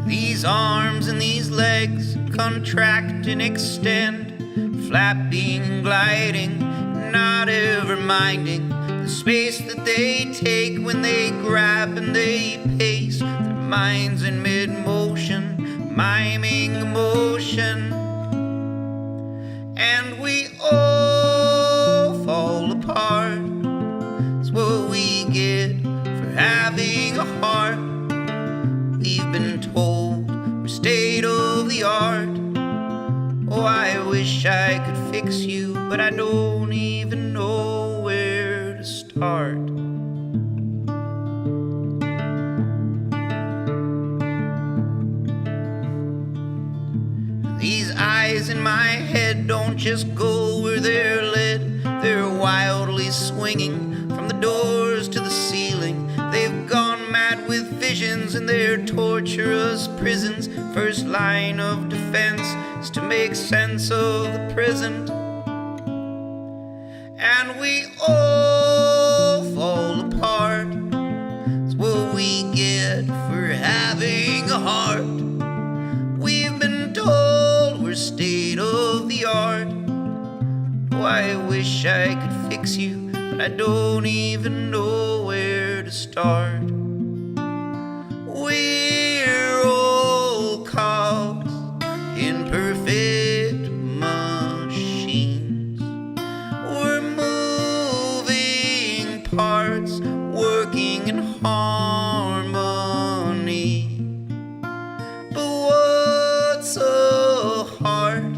These arms and these legs contract and extend, flapping, gliding, not ever minding the space that they take when they grab and they pace, their minds in mid-motion, miming emotion. And we all fall apart. It's what we get for having a heart. We've been told we're state of the art. Oh, I wish I could fix you, but I don't even know where to start. These eyes in my head don't just go where they're led. They're wildly swinging from the doors to the ceiling. They've gone mad with visions in their torturous prisons. First line of defense is to make sense of the present. And we all fall apart. It's what we get for having a heart. We've been told we're state of the art. Oh, I wish I could fix you, but I don't even know where to start. We're all cogs in perfect machines. We're moving parts, working in harmony. But what's a heart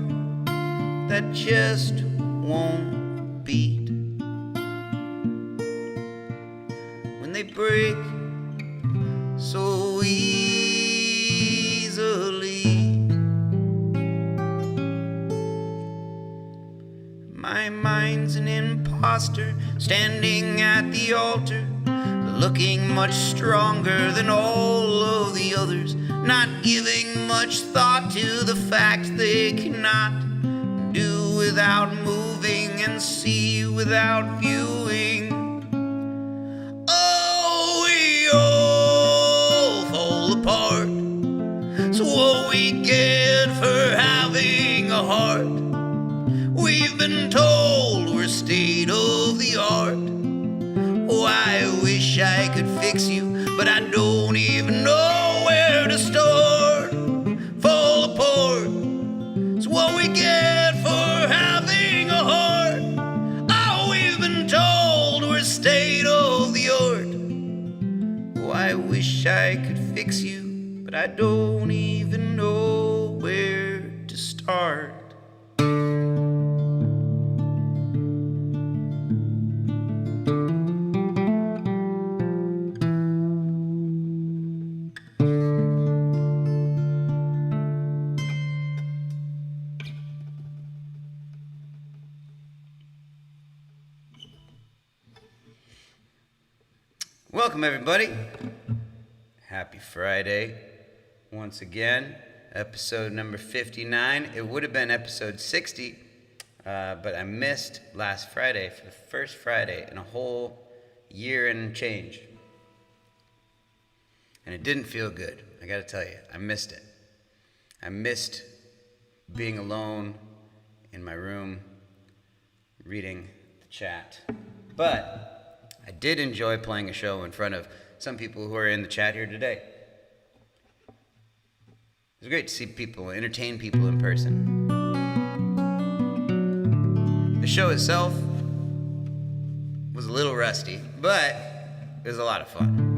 that just won't beat? When they break so easily, my mind's an imposter standing at the altar, looking much stronger than all of the others, not giving much thought to the fact they cannot do without moving and see without viewing. Oh, we all fall apart. So what we get for having a heart. We've been told we're state of the art. Oh, I wish I could fix you, but I don't even know where to start. Fall apart. It's what we get for having a heart. Oh, we've been told we're state of the art. Oh, I wish I could fix you, but I don't even know where to start. Welcome, everybody. Happy Friday. Once again, episode number 59. It would have been episode 60 But I missed last Friday for the first Friday in a whole year and change. And it didn't feel good. I gotta tell you, I missed it. I missed being alone in my room, reading the chat. But I did enjoy playing a show in front of some people who are in the chat here today. It was great to see people, entertain people in person. The show itself was a little rusty, but it was a lot of fun.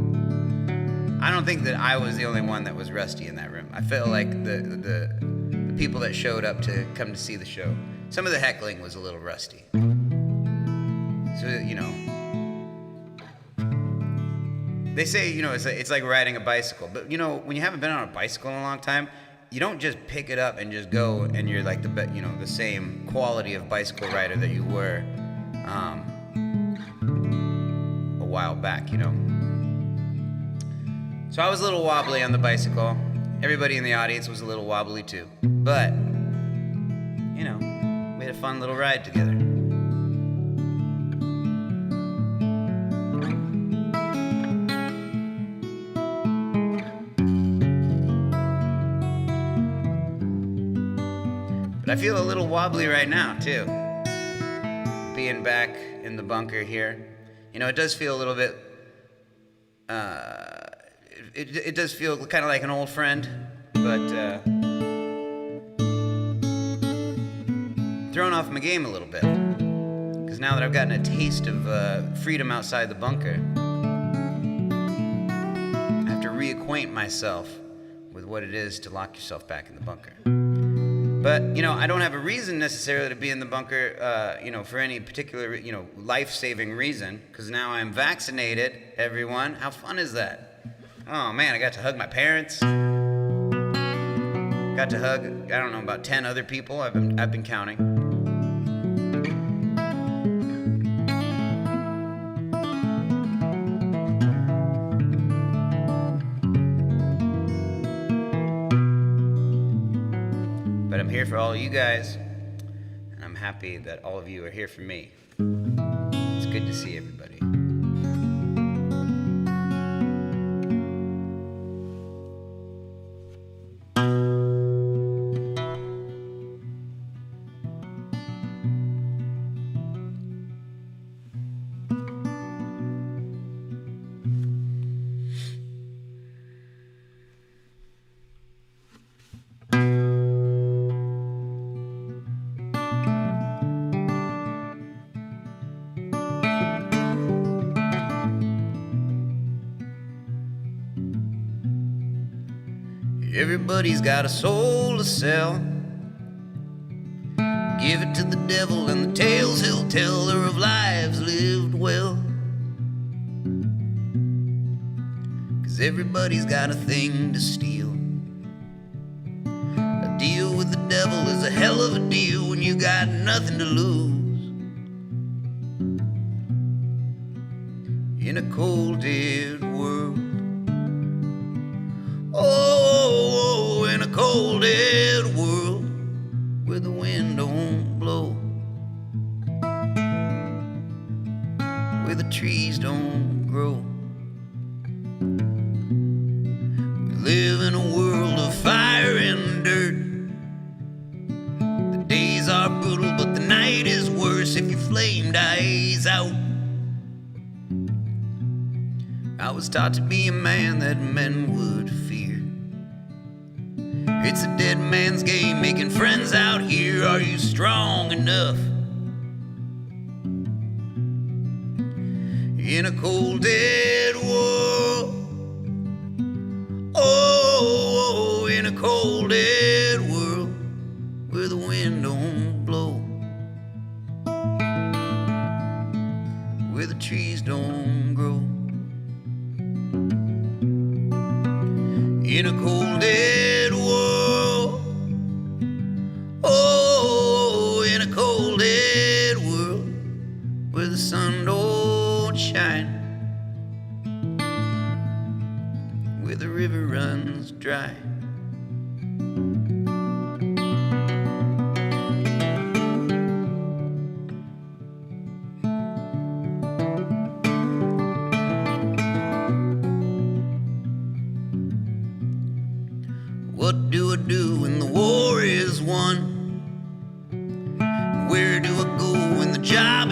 I don't think that I was the only one that was rusty in that room. I felt like the people that showed up to come to see the show, some of the heckling was a little rusty. So, you know, they say, you know, it's like riding a bicycle. But, you know, when you haven't been on a bicycle in a long time, you don't just pick it up and just go and you're like the same quality of bicycle rider that you were a while back, you know. So I was a little wobbly on the bicycle. Everybody in the audience was a little wobbly too. But, you know, we had a fun little ride together. But I feel a little wobbly right now too. Being back in the bunker here. You know, it does feel a little bit, it does feel kind of like an old friend, but thrown off my game a little bit. Because now that I've gotten a taste of freedom outside the bunker, I have to reacquaint myself with what it is to lock yourself back in the bunker. But, you know, I don't have a reason necessarily to be in the bunker, you know, for any particular, you know, life-saving reason, because now I'm vaccinated, everyone. How fun is that? Oh, man, I got to hug my parents. Got to hug, I don't know, about 10 other people. I've been counting. But I'm here for all of you guys, and I'm happy that all of you are here for me. It's good to see everybody. Everybody's got a soul to sell. Give it to the devil and the tales he'll tell her of lives lived well. 'Cause everybody's got a thing to steal. A deal with the devil is a hell of a deal when you got nothing to lose. In a cold dead world. Oh, in a cold dead world where the wind don't blow, where the trees don't grow. We live in a world of fire and dirt. The days are brutal, but the night is worse if your flame dies out. I was taught to be a man that men would fear. It's a dead man's game, making friends out here. Are you strong enough? In a cold dead world. Oh, in a cold dead world where the wind don't blow, where the trees don't grow. In a cold dead world. Oh, in a cold dead world where the sun don't shine, where the river runs dry.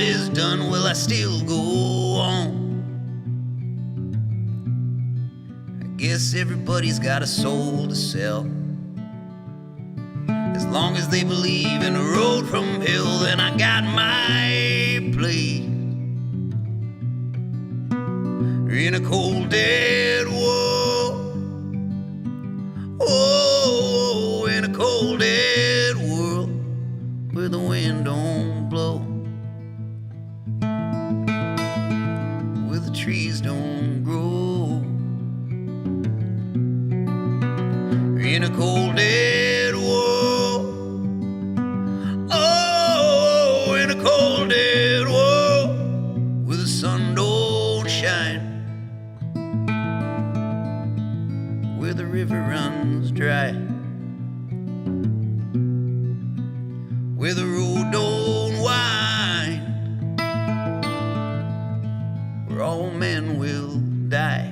is done, will I still go on? I guess everybody's got a soul to sell. As long as they believe in a road from hell, then I got my place. In a cold, dead world. Oh, in a cold, dead world where the wind don't blow, where the trees don't grow. In a cold, dead world. Oh, in a cold, dead world where the sun don't shine, where the river runs dry, where the road don't wind, where all men will die.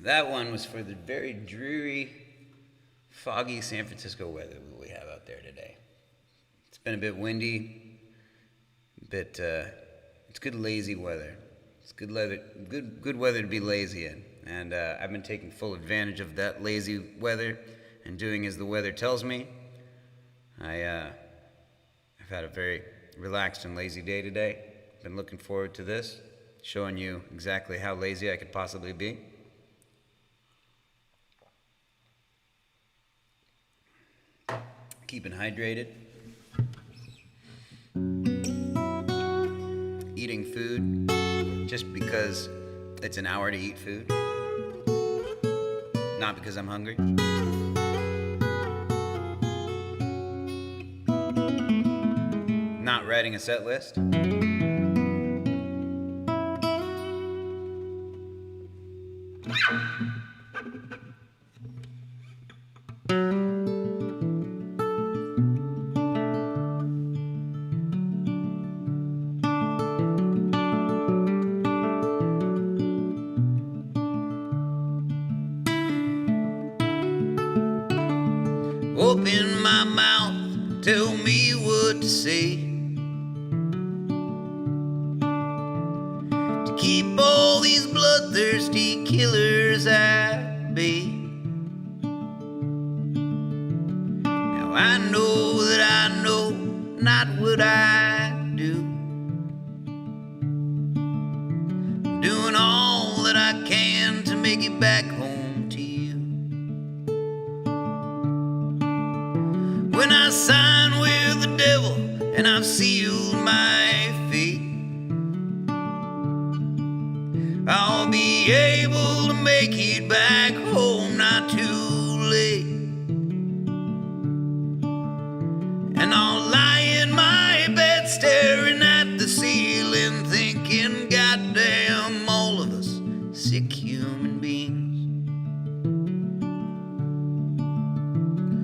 That one was for the very dreary, foggy San Francisco weather that we have out there today. It's been a bit windy, but it's good lazy weather. It's good weather to be lazy in, and I've been taking full advantage of that lazy weather and doing as the weather tells me. I've had a very relaxed and lazy day today. Been looking forward to this, showing you exactly how lazy I could possibly be. Keeping hydrated, eating food just because it's an hour to eat food, not because I'm hungry. Not writing a set list. Open my mouth, tell me what to say, to keep all these bloodthirsty killers at bay. Now I know that I know not what I do. I'm doing all that I can to make it back home to you. When I sign with the devil and I've sealed my fate, I'll be able to make it back home not too late. And I'll lie in my bed staring at the ceiling thinking, goddamn, all of us sick human beings.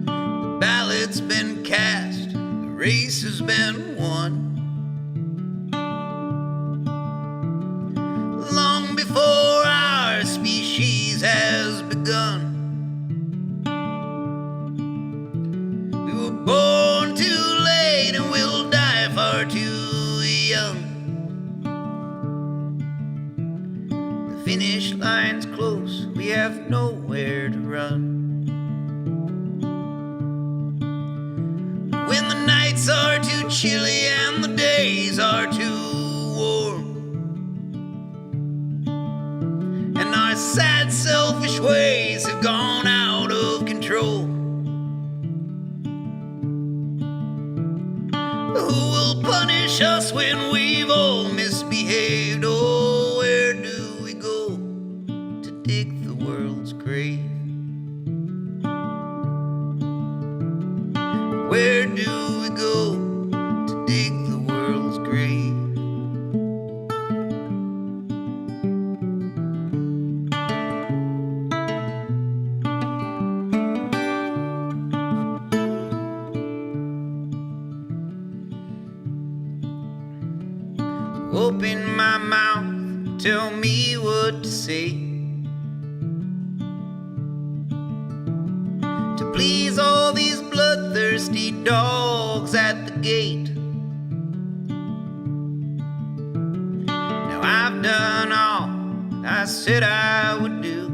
The ballot's been cast, the race has been won, long before our species has begun. We were born too late and we'll die far too young. finish line's close, we have nowhere to run. When the nights are too chilly and the days are too warm, and our sad, selfish ways have gone out of control, who will punish us when we've all misbehaved? Oh, where do we go to dig the world's grave? Where do we go to dig the world's grave? Open my mouth, tell me what to say, to please all these bloodthirsty dogs at the gate. Now I've done all I said I would do,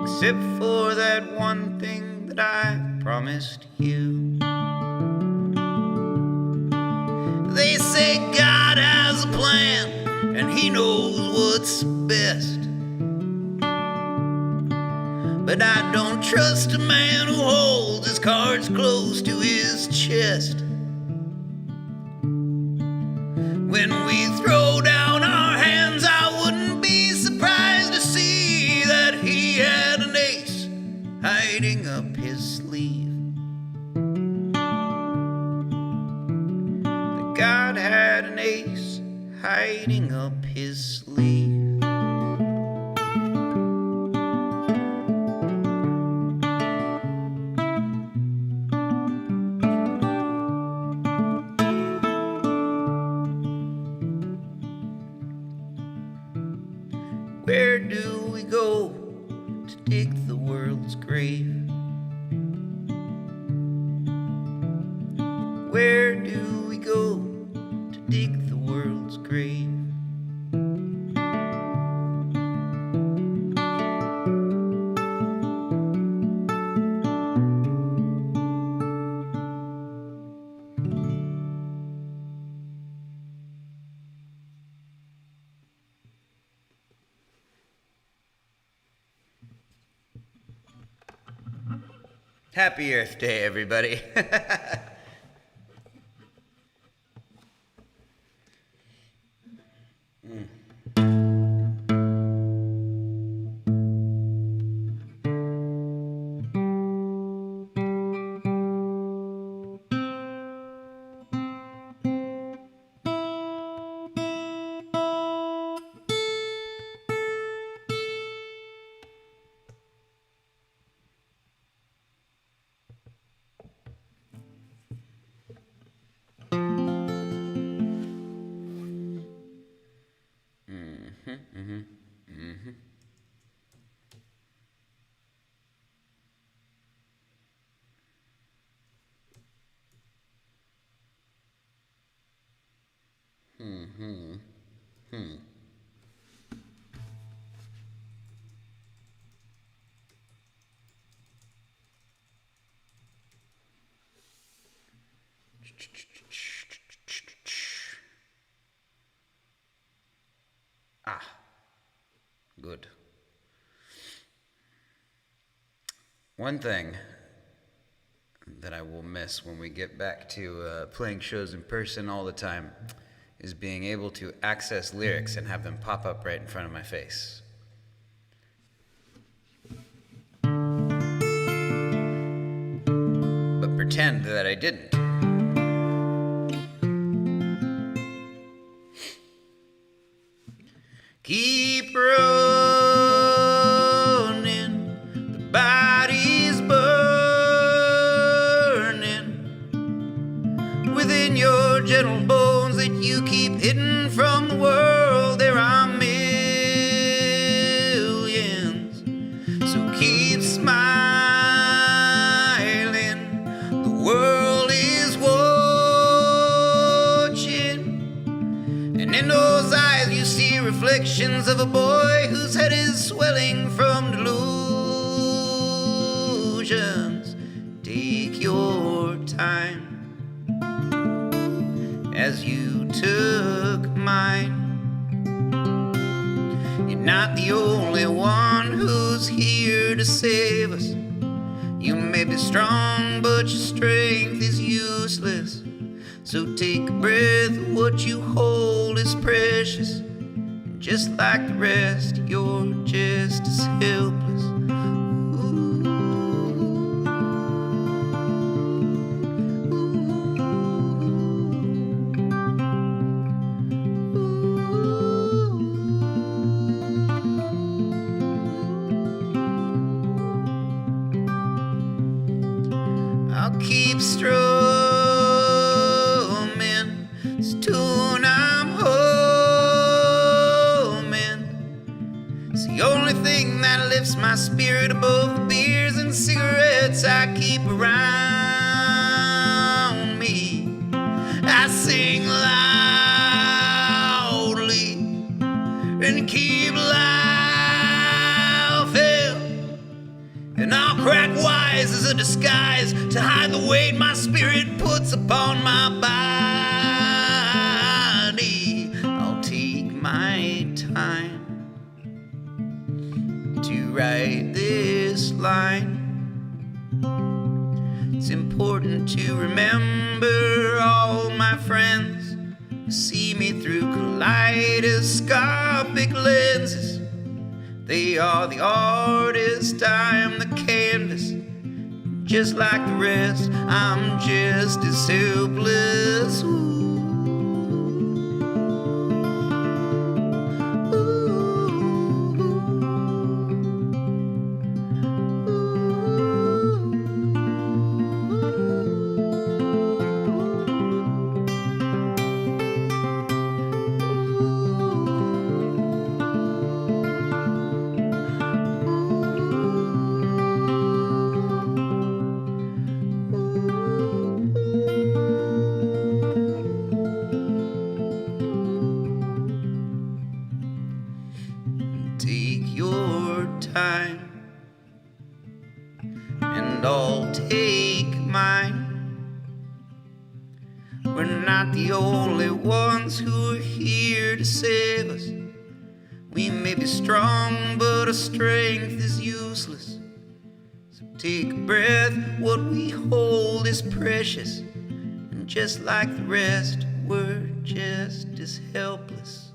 except for that one thing that I promised you. They say God has a plan and He knows what's best, but I don't trust a man who holds his cards close to his chest. When we throw down our hands, I wouldn't be surprised to see that he had an ace hiding up his sleeve. That God had an ace hiding up his sleeve. Where do we go to dig the world's grave? Where do we go to dig the world's grave? Happy Earth Day, everybody. Ah, good. One thing that I will miss when we get back to playing shows in person all the time is being able to access lyrics and have them pop up right in front of my face. But pretend that I didn't. Keep running, the body's burning within your gentle bones that you keep hidden from the world. There are millions, so keep smiling. The world is watching, and reflections of a boy whose head is swelling from delusions. Take your time as you took mine. You're not the only one who's here to save us. You may be strong, but your strength is useless. So take a breath, what you hold is precious. Just like the rest, you're just as helpless. I'll keep strumming this tune I'm humming. It's the only thing that lifts my spirit above the beers and cigarettes I keep around me. I sing loudly and keep laughing, and I'll crack wise as a disguise to hide the weight my spirit puts upon my body. I'll take my time to write this line. It's important to remember all my friends who see me through kaleidoscopic lenses. They are the artist, I am the canvas. Just like the rest, I'm just as helpless. Take your time, and I'll take mine. We're not the only ones who are here to save us. We may be strong, but our strength is useless. So take a breath, what we hold is precious. And just like the rest, we're just as helpless.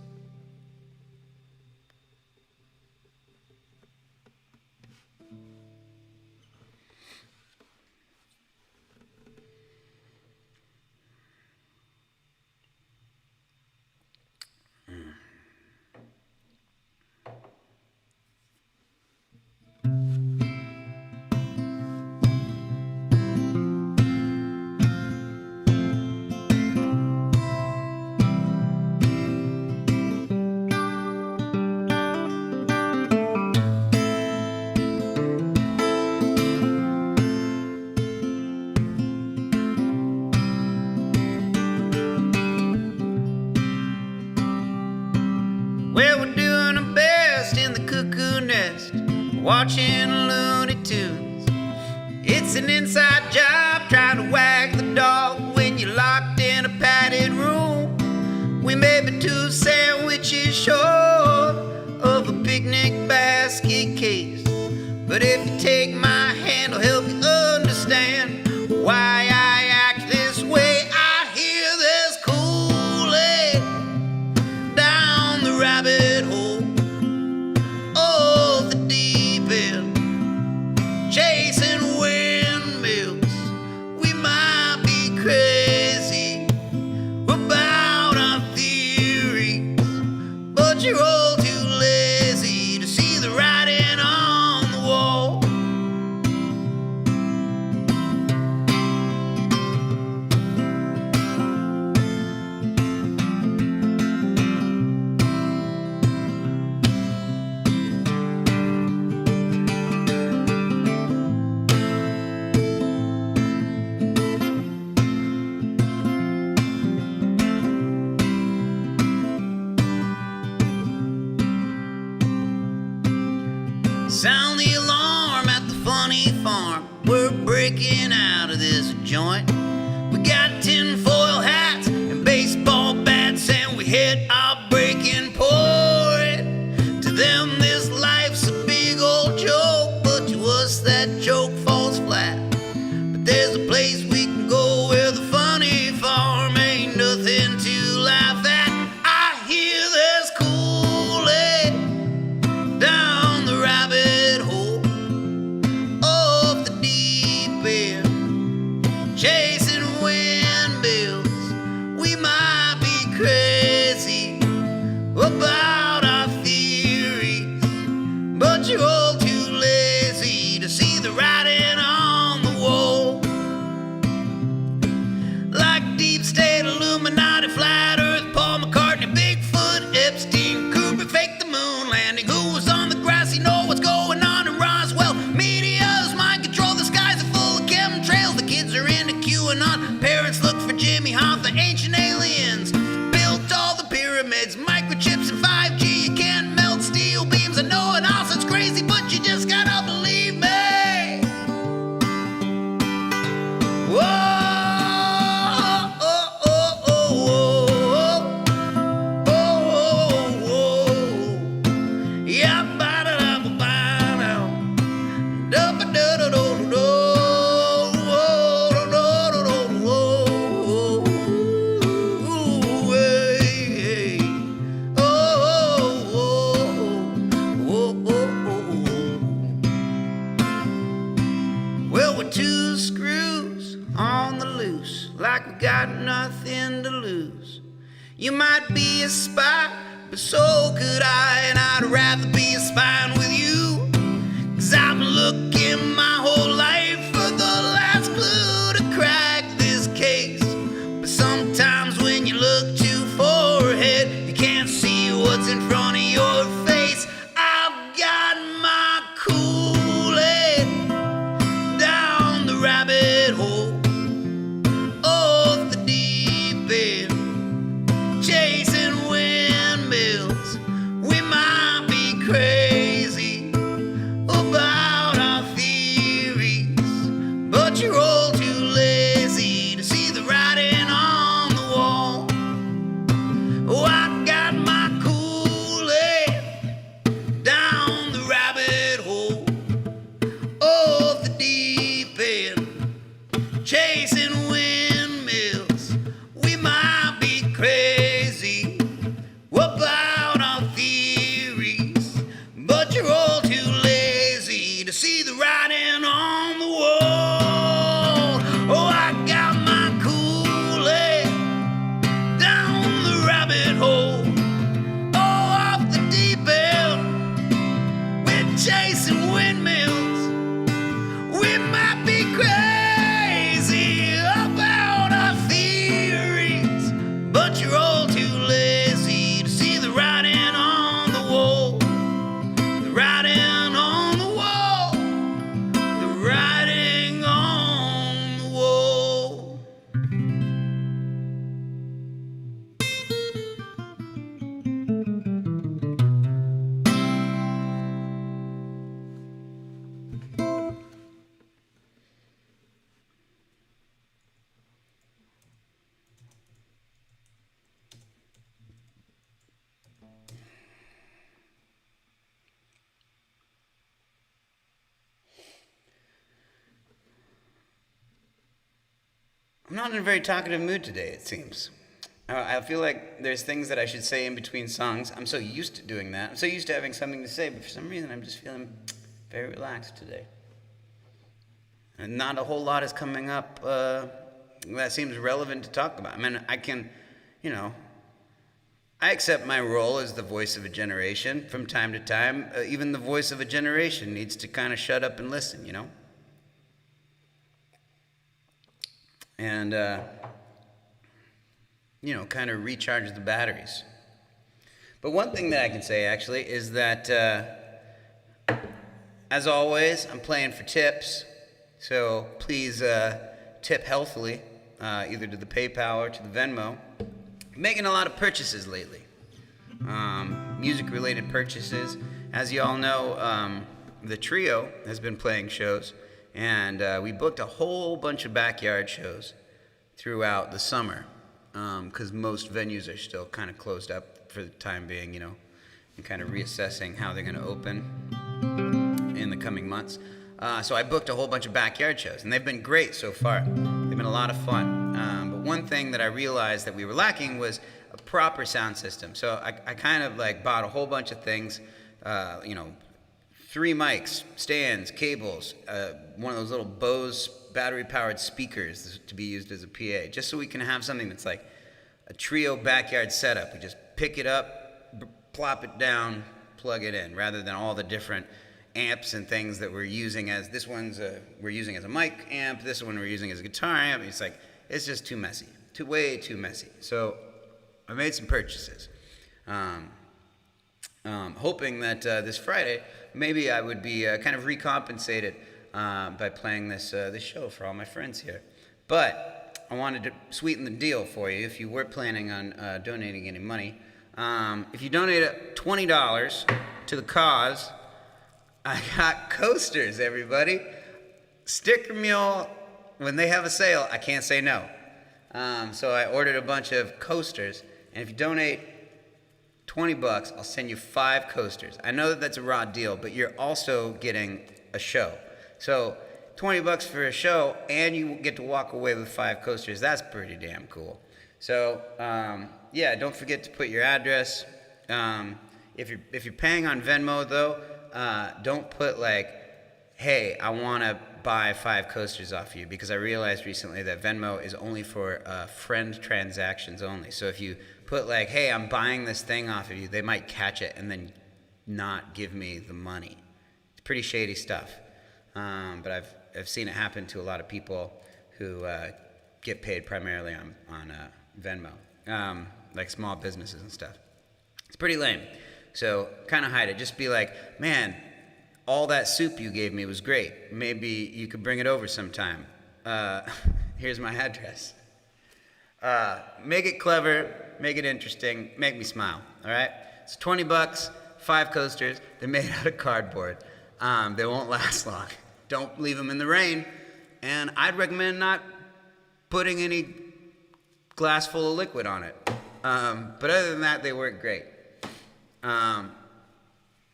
Well, we're doing our best in the cuckoo nest, watching Looney Tunes. It's an inside job trying to wag the dog when you're locked in a padded room. We may be 2 sandwiches short of a picnic basket case, but if you take my hand, I'll help you understand why I act this way. I hear there's Kool-Aid down the rabbit hole of the deep end, chasing windmills Sound the alarm at the funny farm. We're breaking out of this joint. We got tinfoil hats and baseball bats, and we hit our breaking point. To them, this life's a big old joke, but to us, that joke falls flat. But there's a place we can go where the funny farm ain't nothing to laugh at. I hear there's Kool-Aid down the rabbit hole of the deep end, chasing windmills. We might be crazy about our theories, but you're all too lazy to see the writing on the wall. Like deep state, Illuminati, flat earth, Paul McCartney, Bigfoot, Epstein, Kubrick, fake the moon landing. Who was on the grass? You know what's going on in Roswell. Media's mind control. The skies are full of chemtrails. The kids are into QAnon. Parents look for Jimmy Hoffa. Ancient aliens built all the pyramids. Microchips and 5G. You can't melt steel beams. I know it all sounds crazy, but you just gotta believe me. Whoa. Well, we're two screws on the loose, like we got nothing to lose. You might be a spy, but so could I, and I'd rather be a spy with you. 'Cause I've been looking my whole life for the last clue to crack this case. But sometimes when you look too far ahead, you can't see what's in front of your face. I've got my Kool-Aid down the rabbit hole of the deep end, chasing windmills. We might be crazy about our theories, but you're all too lazy to see the writing on the wall. Oh, I got my Kool-Aid down the rabbit hole of the deep end, chasing windmills. We might be crazy about our theories, but you're all too lazy to see the writing on the wall. Oh, I got my Kool-Aid down the rabbit hole, oh, off the deep end. We're chasing windmills. We might be crazy about our theories, but you're all too lazy to see the writing on the wall. The writing on the wall. The writing on the wall. I'm not in a very talkative mood today, it seems. I feel like there's things that I should say in between songs. I'm so used to doing that. I'm so used to having something to say, but for some reason I'm just feeling very relaxed today. And not a whole lot is coming up that seems relevant to talk about. I mean, I can, I accept my role as the voice of a generation from time to time. Even the voice of a generation needs to kind of shut up and listen, And, kind of recharge the batteries. But one thing that I can say, actually, is that, as always, I'm playing for tips. So please tip healthily, either to the PayPal or to the Venmo. I'm making a lot of purchases lately. Music-related purchases. As you all know, the trio has been playing shows, and we booked a whole bunch of backyard shows throughout the summer, because most venues are still kind of closed up for the time being, you know, and kind of reassessing how they're going to open in the coming months. So I booked a whole bunch of backyard shows, and they've been great so far. They've been a lot of fun. But one thing that I realized that we were lacking was a proper sound system. So I kind of like bought a whole bunch of things, 3 mics, stands, cables, one of those little Bose battery-powered speakers to be used as a PA, just so we can have something that's like a trio backyard setup. We just pick it up, plop it down, plug it in, rather than all the different amps and things that we're using as, this one's we're using as a mic amp, this one we're using as a guitar amp. It's just too messy, way too messy. So I made some purchases, hoping that this Friday maybe I would be kind of recompensated by playing this show for all my friends here. But I wanted to sweeten the deal for you if you were planning on donating any money. If you donate $20 to the cause, I got coasters, everybody. Sticker Mule, when they have a sale, I can't say no. So I ordered a bunch of coasters, and if you donate $20, I'll send you 5 coasters. I know that that's a raw deal, but you're also getting a show. So $20 for a show, and you get to walk away with 5 coasters. That's pretty damn cool. So yeah, don't forget to put your address. If you're paying on Venmo though, don't put like, hey, I want to buy 5 coasters off you, because I realized recently that Venmo is only for friend transactions only. So if you put like, hey, I'm buying this thing off of you, they might catch it and then not give me the money. It's pretty shady stuff. But I've seen it happen to a lot of people who get paid primarily on Venmo, like small businesses and stuff. It's pretty lame. So kind of hide it. Just be like, man, all that soup you gave me was great. Maybe you could bring it over sometime. Here's my address. Make it clever, make it interesting, make me smile, all right? It's $20, 5 coasters. They're made out of cardboard. They won't last long. Don't leave them in the rain. And I'd recommend not putting any glass full of liquid on it. But other than that, they work great.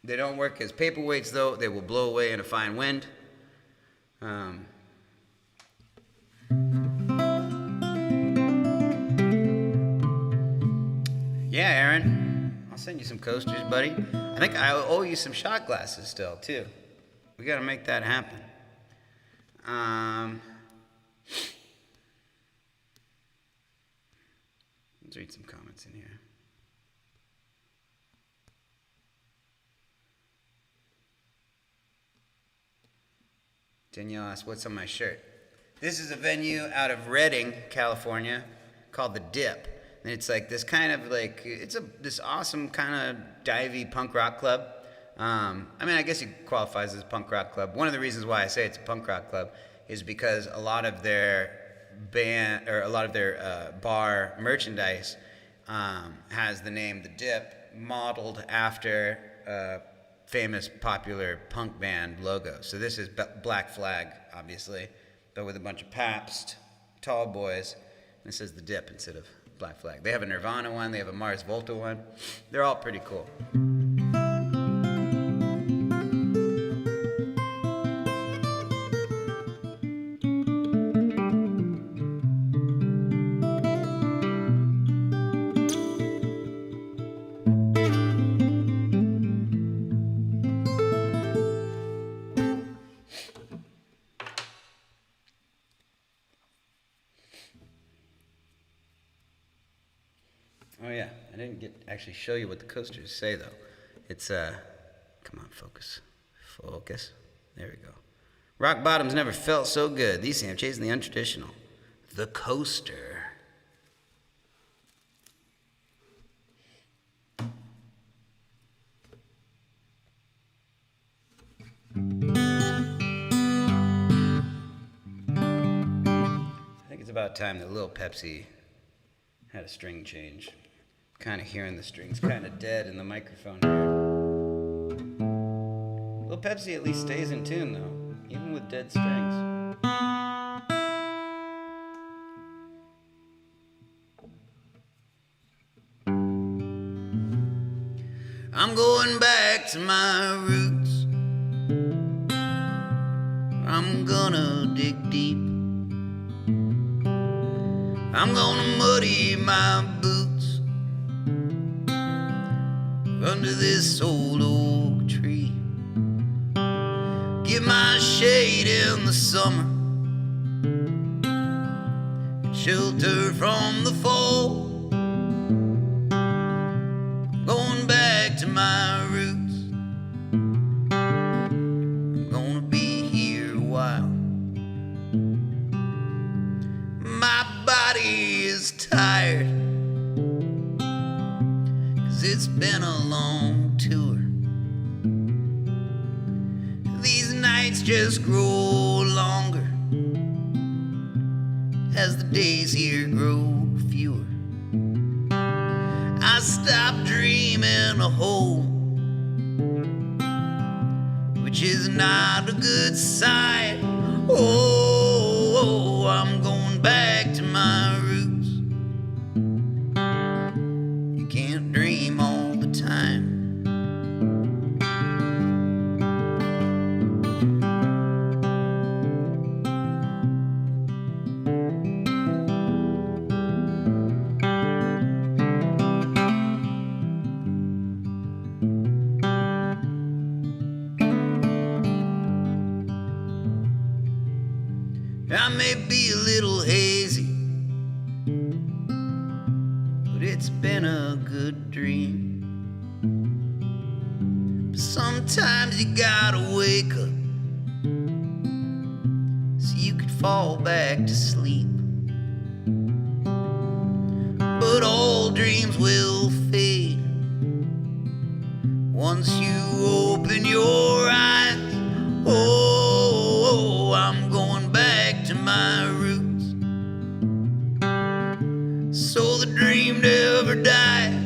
They don't work as paperweights, though. They will blow away in a fine wind. Yeah, Aaron, I'll send you some coasters, buddy. I think I owe you some shot glasses still, too. We got to make that happen. Let's read some comments in here. Danielle asked, what's on my shirt? This is a venue out of Redding, California, called The Dip. And it's like this kind of like, this awesome kind of divey punk rock club. I mean, I guess it qualifies as a punk rock club. One of the reasons why I say it's a punk rock club is because a lot of their bar merchandise has the name The Dip, modeled after famous popular punk band logo. So this is Black Flag, obviously, but with a bunch of Pabst, Tall Boys. This is The Dip instead of Black Flag. They have a Nirvana one, they have a Mars Volta one. They're all pretty cool. Oh yeah, I didn't actually show you what the coasters say though. It's come on, focus. There we go. Rock bottom's never felt so good. These I'm chasing the untraditional. The coaster. I think it's about time that Lil Pepsi had a string change. Kind of hearing the strings kind of dead in the microphone here. Lil Pepsi at least stays in tune, though, even with dead strings. I'm going back to my roots. I'm gonna dig deep. I'm gonna muddy my boots under this old oak tree. Get my shade in the summer, shelter from the fall. Going back to my roots. I'm gonna be here a while. My body is tired, 'cause it's been a long tour. These nights just grow longer as the days here grow fewer. I stopped dreaming of home, which is not a good sign. Oh, I'm going back to my roots. You can't dream all the time. I may be a little hazy, but it's been a good dream. But sometimes you gotta wake up so you could fall back to sleep. But all dreams will fade once you open your eyes. Oh, I'm going back to my roots, so the dream never dies.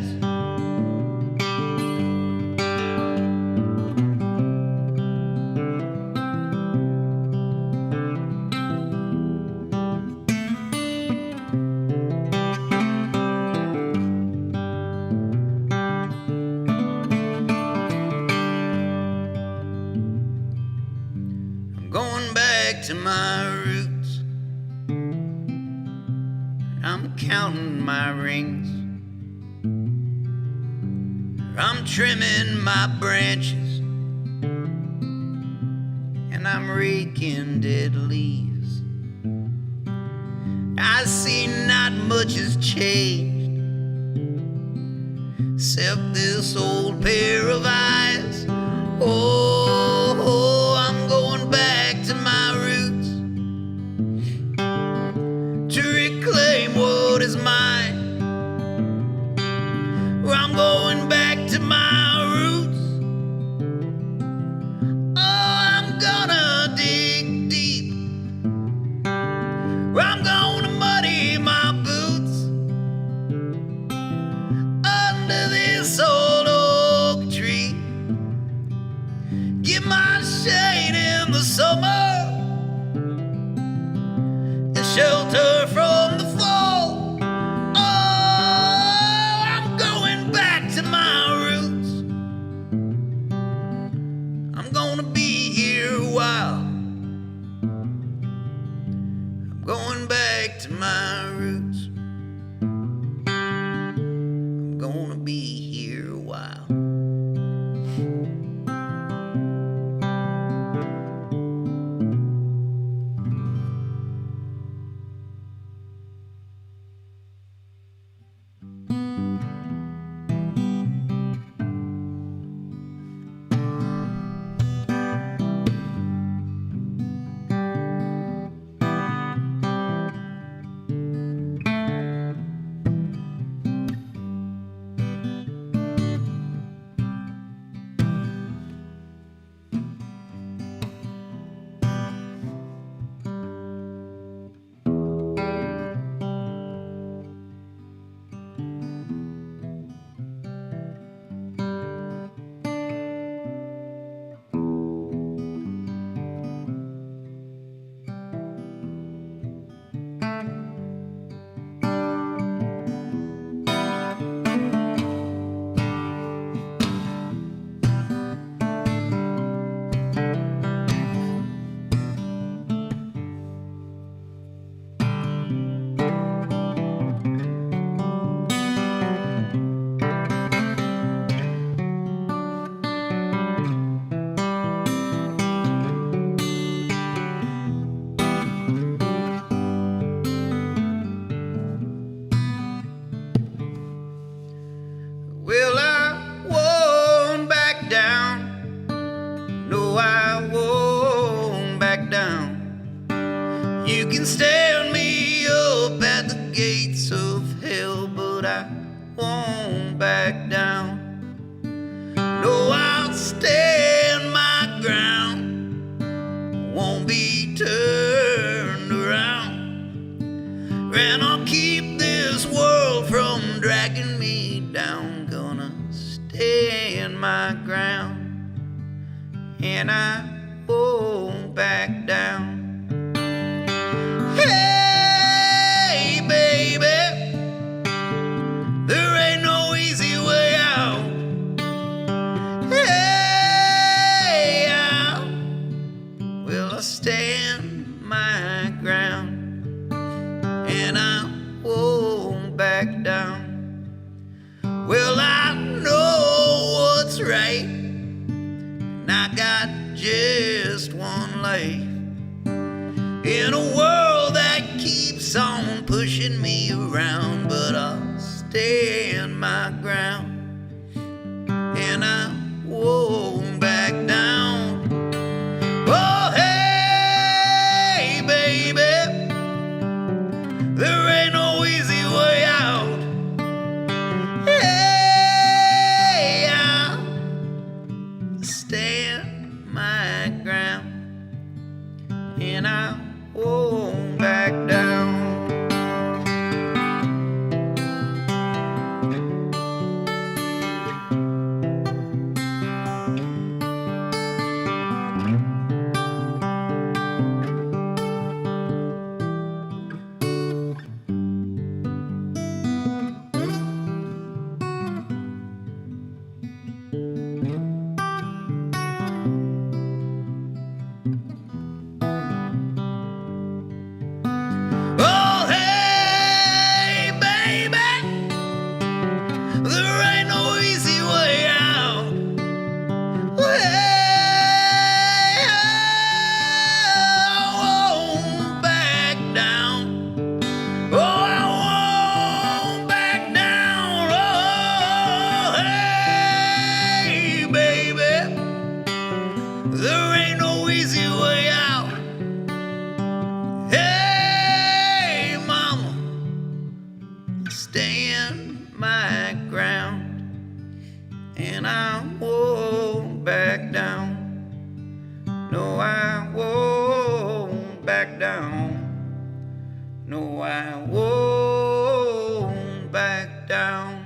I'm going back to my roots. I'm counting my rings. I'm trimming my branches, and I'm raking dead leaves. I see not much has changed, except this old pair of eyes. Oh, I'm going back to my roots to reclaim what is mine. I'm going back to my roots. Oh, I'm gonna dig deep. I'm gonna muddy my boots under this old oak tree. Get my shade in the summer and shelter from the fall. Oh, I'm going back to my roots. I'm gonna be here a while. I'm going back to my roots. I'm gonna be here a while. but I won't back down. No, I'll stand my ground, won't be turned around, and I'll keep this world from dragging me down. Gonna stand my ground, and I won't back down. Hey, baby, there ain't no easy way out. Hey, I'll stand my ground, and I won't back down. Well, I know what's right, and I got just one life in a world that keeps on pushing me around. But I'll stand my ground, and I won't back down. Oh, hey, baby, there ain't no easy way out. Hey, I'll stand my ground, and I won't back down. Oh, hey, baby, there ain't no easy way out. Hey, I won't back down. Oh, I won't back down. Oh, hey, baby, there ain't no easy way out. Hey, mama, stand my ground, and I won't back down. No, I won't back down. No, I won't back down.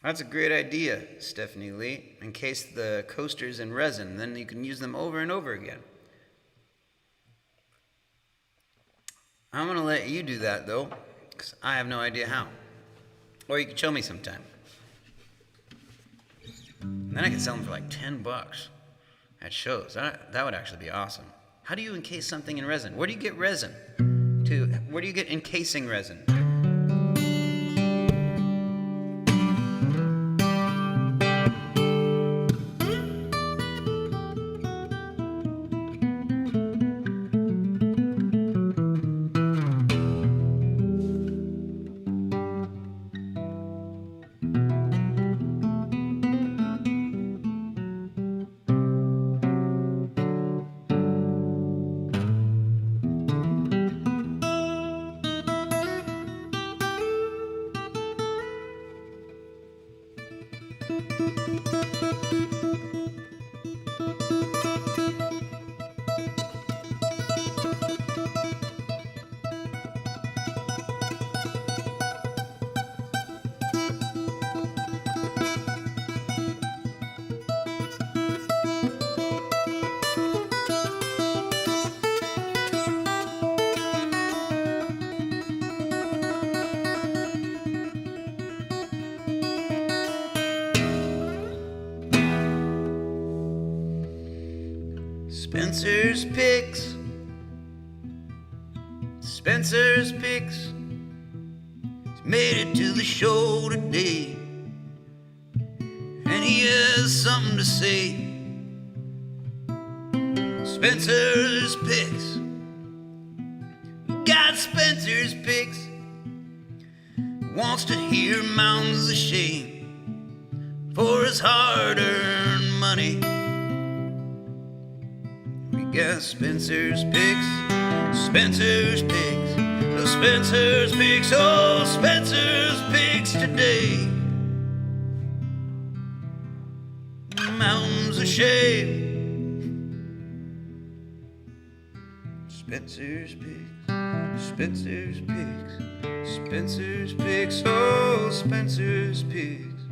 That's a great idea, Stephanie Lee. Encase the coasters in resin, then you can use them over and over again. I'm going to let you do that, though, because I have no idea how. Or you can show me sometime. And then I can sell them for like $10 at shows. That would actually be awesome. How do you encase something in resin? Where do you get resin? Where do you get encasing resin? Spencer's Picks. Spencer's Picks. He's made it to the show today, and he has something to say. Spencer's Picks. Got Spencer's Picks. wants to hear mountains of shame for his hard-earned money. We got Spencer's picks, Spencer's picks, oh Spencer's picks, oh Spencer's picks today. Mountains of shame. Spencer's picks, Spencer's picks, Spencer's picks, oh Spencer's picks.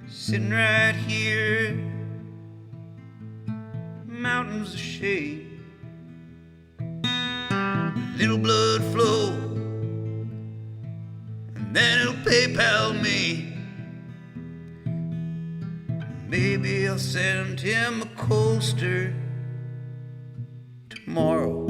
Sitting right here, mountains of shame. Little blood flow, and then it'll PayPal me. Maybe I'll send him a coaster tomorrow.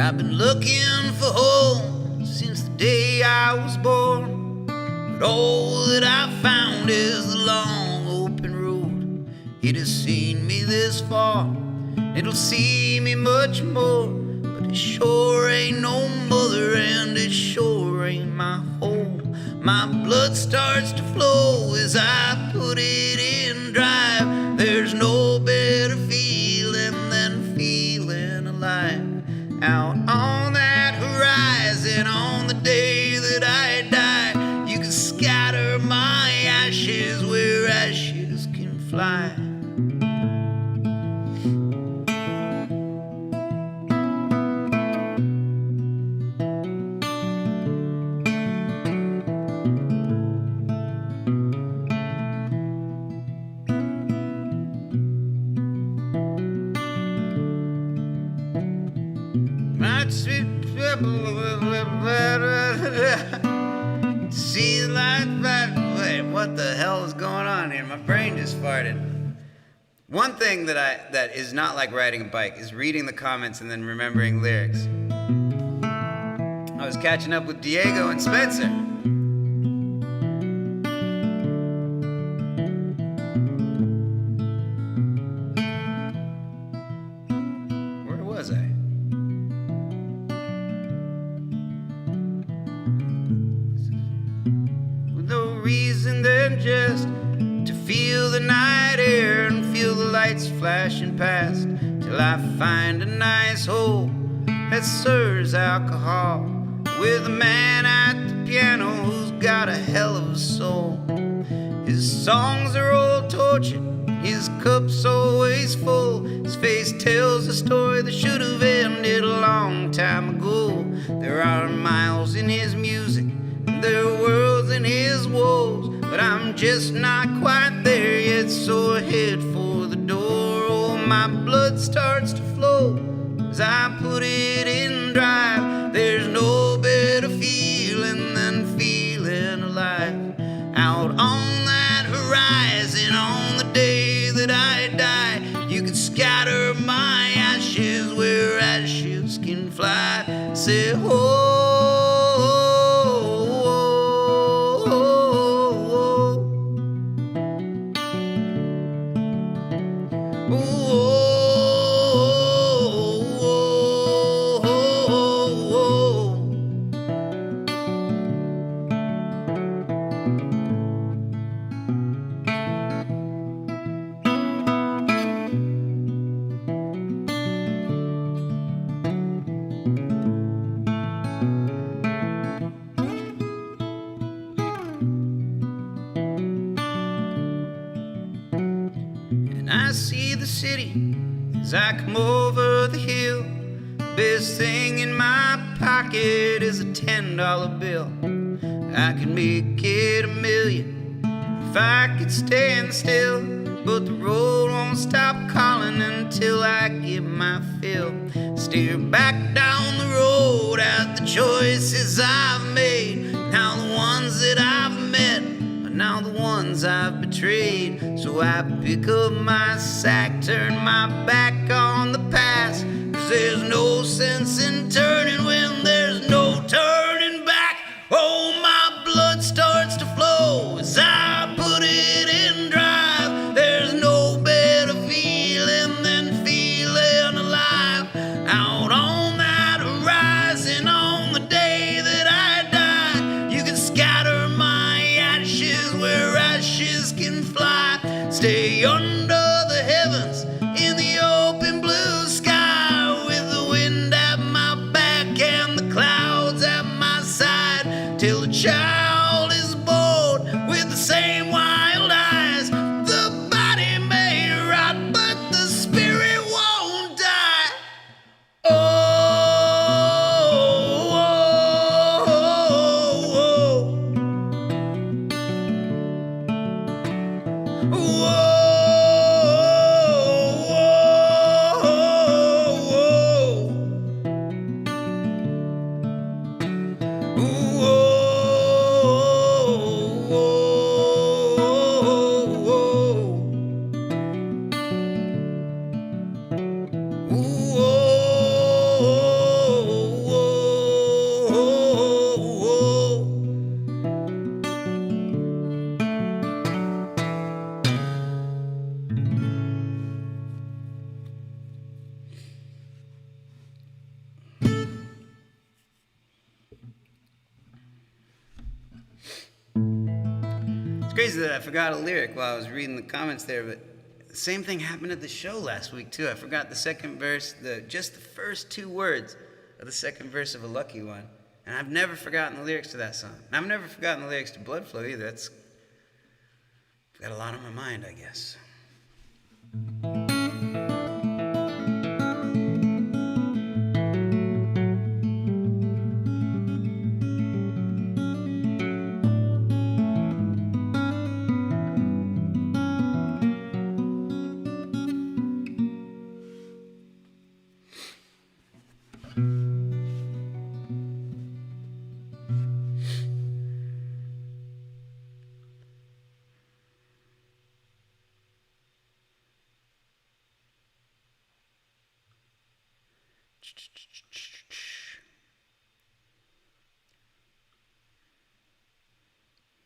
I've been looking for home since the day I was born, but all that I've found is the long open road. It has seen me this far, it'll see me much more, but it sure ain't no mother and it sure ain't my home. My blood starts to flow as I put it in drive. There's no better feeling than feeling alive. Out on that horizon, on the day that I die, you can scatter my ashes where ashes can fly. See the light. Wait, what the hell is going on here? My brain just farted. One thing that is not like riding a bike is reading the comments and then remembering lyrics. I was catching up with Diego and Spencer. Where was I? Reason than just to feel the night air and feel the lights flashing past, till I find a nice hole that serves alcohol with a man at the piano who's got a hell of a soul. His songs are all tortured, his cup's always full, his face tells a story that should have ended a long time ago. There are miles in his music, there are worlds in his woes, but I'm just not quite there yet, so I head for the door. Oh, my blood starts to flow as I put it in drive. There's no better feeling than feeling alive. Out on that horizon, on the day that I die, you can scatter my ashes where ashes can fly. Say, oh, I see the city as I come over the hill. Best thing in my pocket pocket is a $10 bill. I could make it $1 million if I could stand still, but the road won't stop calling until I get my fill. Steer back down the road at the choices I've made. Now the ones that I've met are now the ones I've betrayed. So I pick up my sack, turn my back on the past, 'cause there's no sense in turning when there's no turning back. Oh, my blood starts to flow as I put it in drive. There's no better feeling than feeling alive. Out on that horizon on the day that I die, you can scatter my ashes where ashes can fly. Stay under the heavens in the open blue sky, with the wind at my back and the clouds at my side, till a child is born with the same wild eyes. The body may rot, but the spirit won't die. Oh, oh, oh, It's crazy that I forgot a lyric while I was reading the comments there, but the same thing happened at the show last week too. I forgot the second verse, just the first 2 words of the second verse of A Lucky One. And I've never forgotten the lyrics to that song. And I've never forgotten the lyrics to Blood Flow either. I've got a lot on my mind, I guess.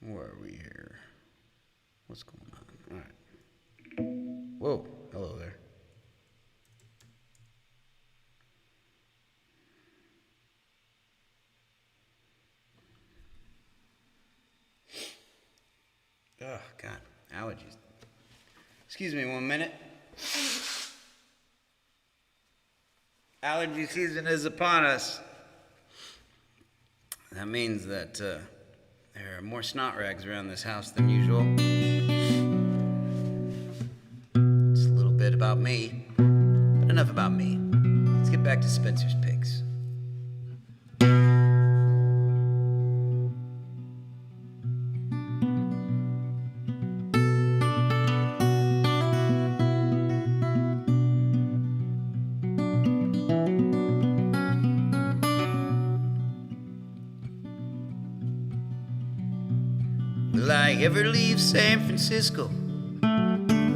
Where are we here? What's going on? All right. Whoa, hello there. Oh, God, allergies. Excuse me 1 minute. Allergy season is upon us. That means that there are more snot rags around this house than usual. Just a little bit about me, but enough about me. Let's get back to Spencer's picks. Will I ever leave San Francisco,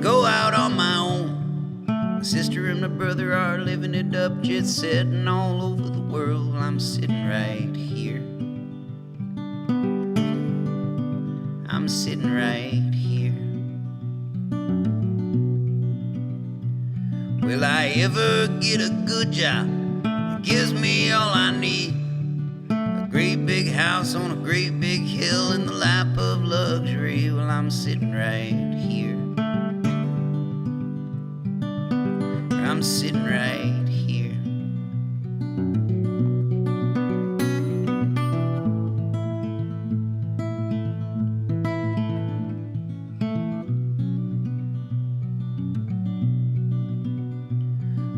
go out on my own? My sister and my brother are living it up, jet setting all over the world. While I'm sitting right here. I'm sitting right here. Will I ever get a good job that gives me all I need? A great big house on a great big hill in the lap of luxury. Well, I'm sitting right here. I'm sitting right here.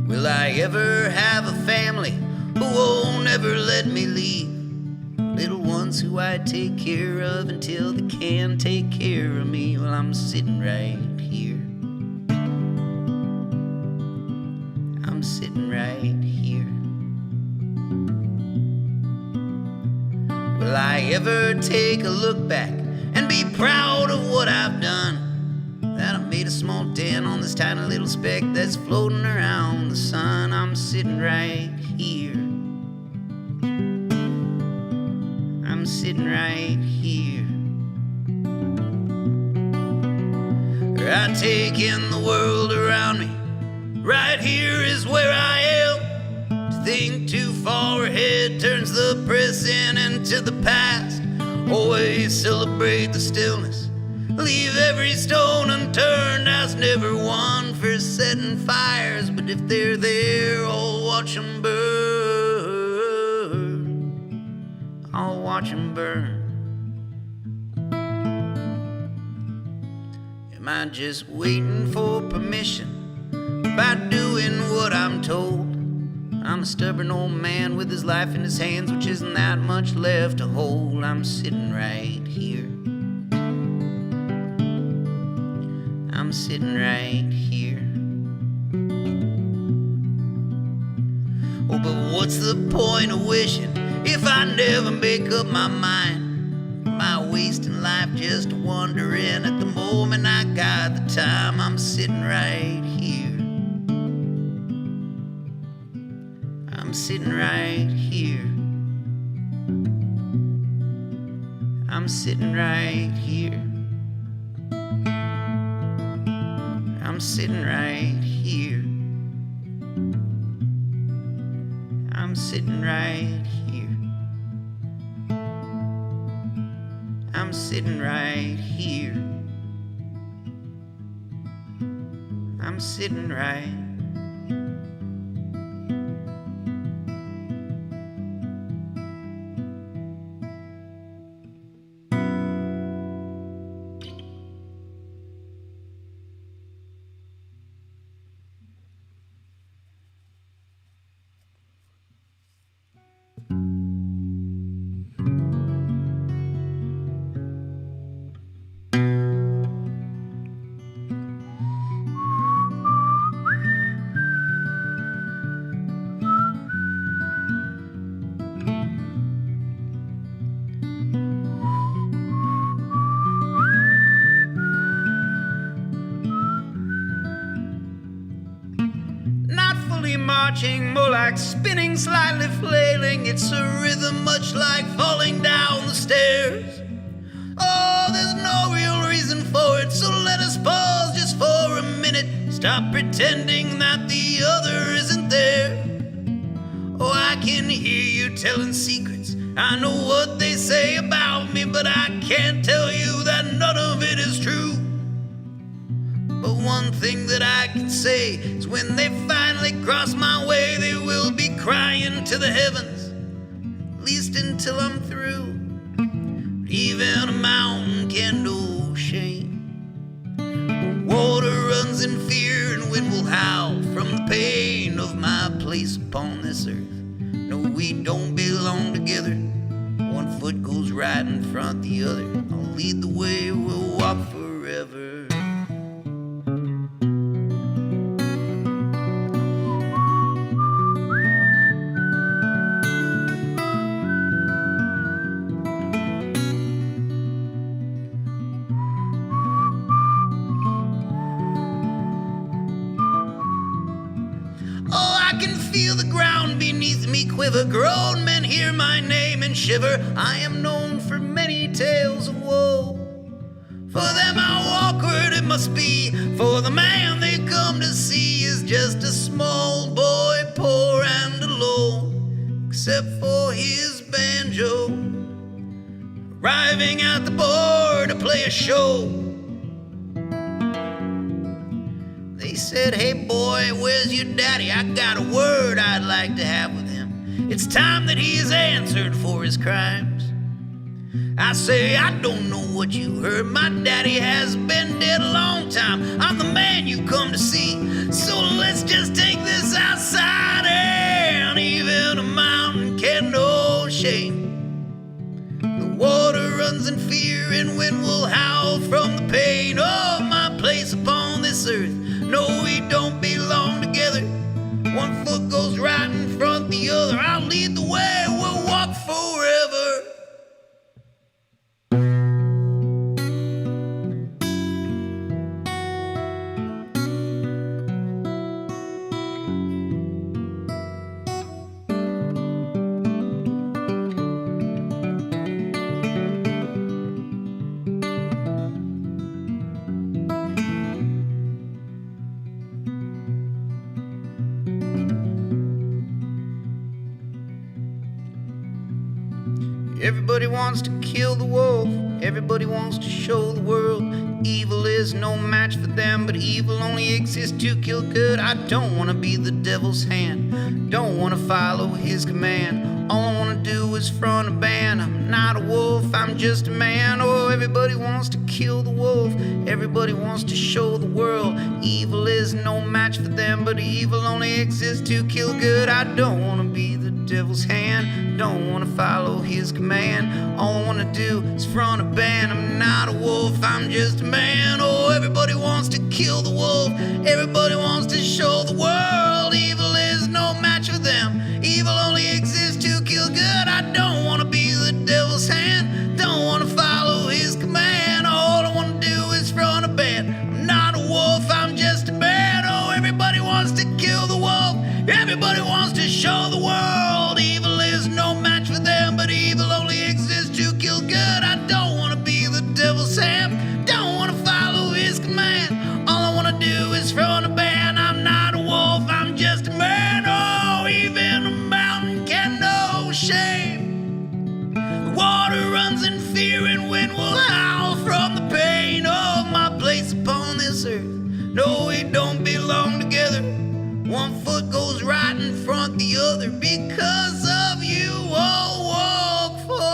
Will I ever have a family who won't ever let let me leave little ones who I take care of until they can take care of me. Well, I'm sitting right here. I'm sitting right here. Will I ever take a look back and be proud of what I've done? That I made a small dent on this tiny little speck that's floating around the sun. I'm sitting right here. I'm sitting right here. I take in the world around me. Right here is where I am. To think too far ahead turns the present into the past. Always celebrate the stillness. Leave every stone unturned. I was never one for setting fires, but if they're there, I'll watch them burn. I'll watch them burn. Am I just waiting for permission by doing what I'm told? I'm a stubborn old man with his life in his hands, which isn't that much left to hold. I'm sitting right here. I'm sitting right here. Oh, but what's the point of wishing if I never make up my mind? Am I wasting life just wondering at the moment I got the time? I'm sitting right here. I'm sitting right here. I'm sitting right here. I'm sitting right here. I'm sitting right here. I'm sitting right here. I'm sitting right. Marching, more like spinning, slightly flailing. It's a rhythm much like falling down the stairs. Oh, there's no real reason for it, so let us pause just for a minute. Stop pretending that the other isn't there. Oh, I can hear you telling secrets. I know what they say about me, but I can't tell you that none of it is true. But one thing that I can say is when they finally cross my way, they will be crying to the heavens, at least until I'm through. But even a mountain can know shame. Water runs in fear and wind will howl from the pain of my place upon this earth. No, we don't belong together. One foot goes right in front of the other. I'll lead the way, we'll walk forever. Feel the ground beneath me quiver. Grown men hear my name and shiver. I am known for many tales of woe. For them how awkward it must be. For the man they come to see is just a small boy, poor and alone, except for his banjo, arriving at the bar to play a show. They said, "Hey boy, where's your daddy? I got a word I'd like to have with him. It's time that he's answered for his crimes." I say, "I don't know what you heard. My daddy has been dead a long time. I'm the man you come to see. So let's just take this outside, and even a mountain can know shame. The water runs in fear, and wind will howl from the pain. Oh, my place upon this earth. No, we don't belong together. One foot goes right in front the other. I'll lead the way, we'll walk forever. Everybody wants to kill the wolf. Everybody wants to show the world evil is no match for them, but evil only exists to kill good. I don't want to be the devil's hand, don't want to follow his command. All I want to do is front a band. I'm not a wolf, I'm just a man. Oh, everybody wants to kill the wolf. Everybody wants to show the world evil is no match for them, but evil only exists to kill good. I don't want to be the devil's hand, don't want to follow his command. All I want to do is front a band. I'm not a wolf, I'm just a man. Oh, everybody wants to kill the wolf. Everybody wants to show the world evil is no match for them. Evil only exists to kill good. I don't want to be the devil's hand, don't want to follow his command. All I want to do is front a band. I'm not a wolf, I'm just a man. Oh, everybody wants to kill the wolf. Everybody wants to show the world evil is no match for them, but evil only exists to kill good. I don't want to be the devil's hand, don't want to follow his command. All I want to do is front a band. I'm not a wolf, I'm just a man. Oh, even a mountain can know shame. The water runs in fear, and wind will howl from the pain. Oh, my place upon this earth. No, we don't belong together. One foot goes right in front the other. Because of you, I'll walk forever.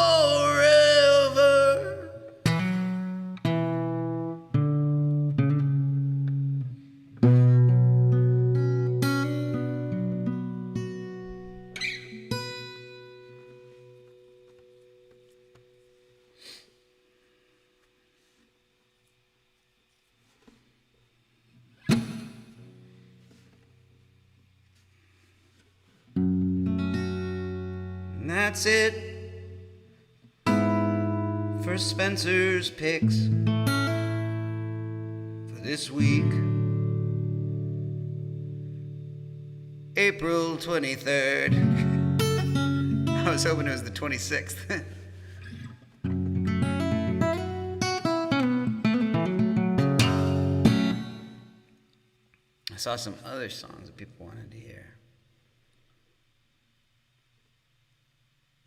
And that's it for Spencer's Picks for this week, April 23rd. I was hoping it was the 26th. I saw some other songs that people wanted to hear.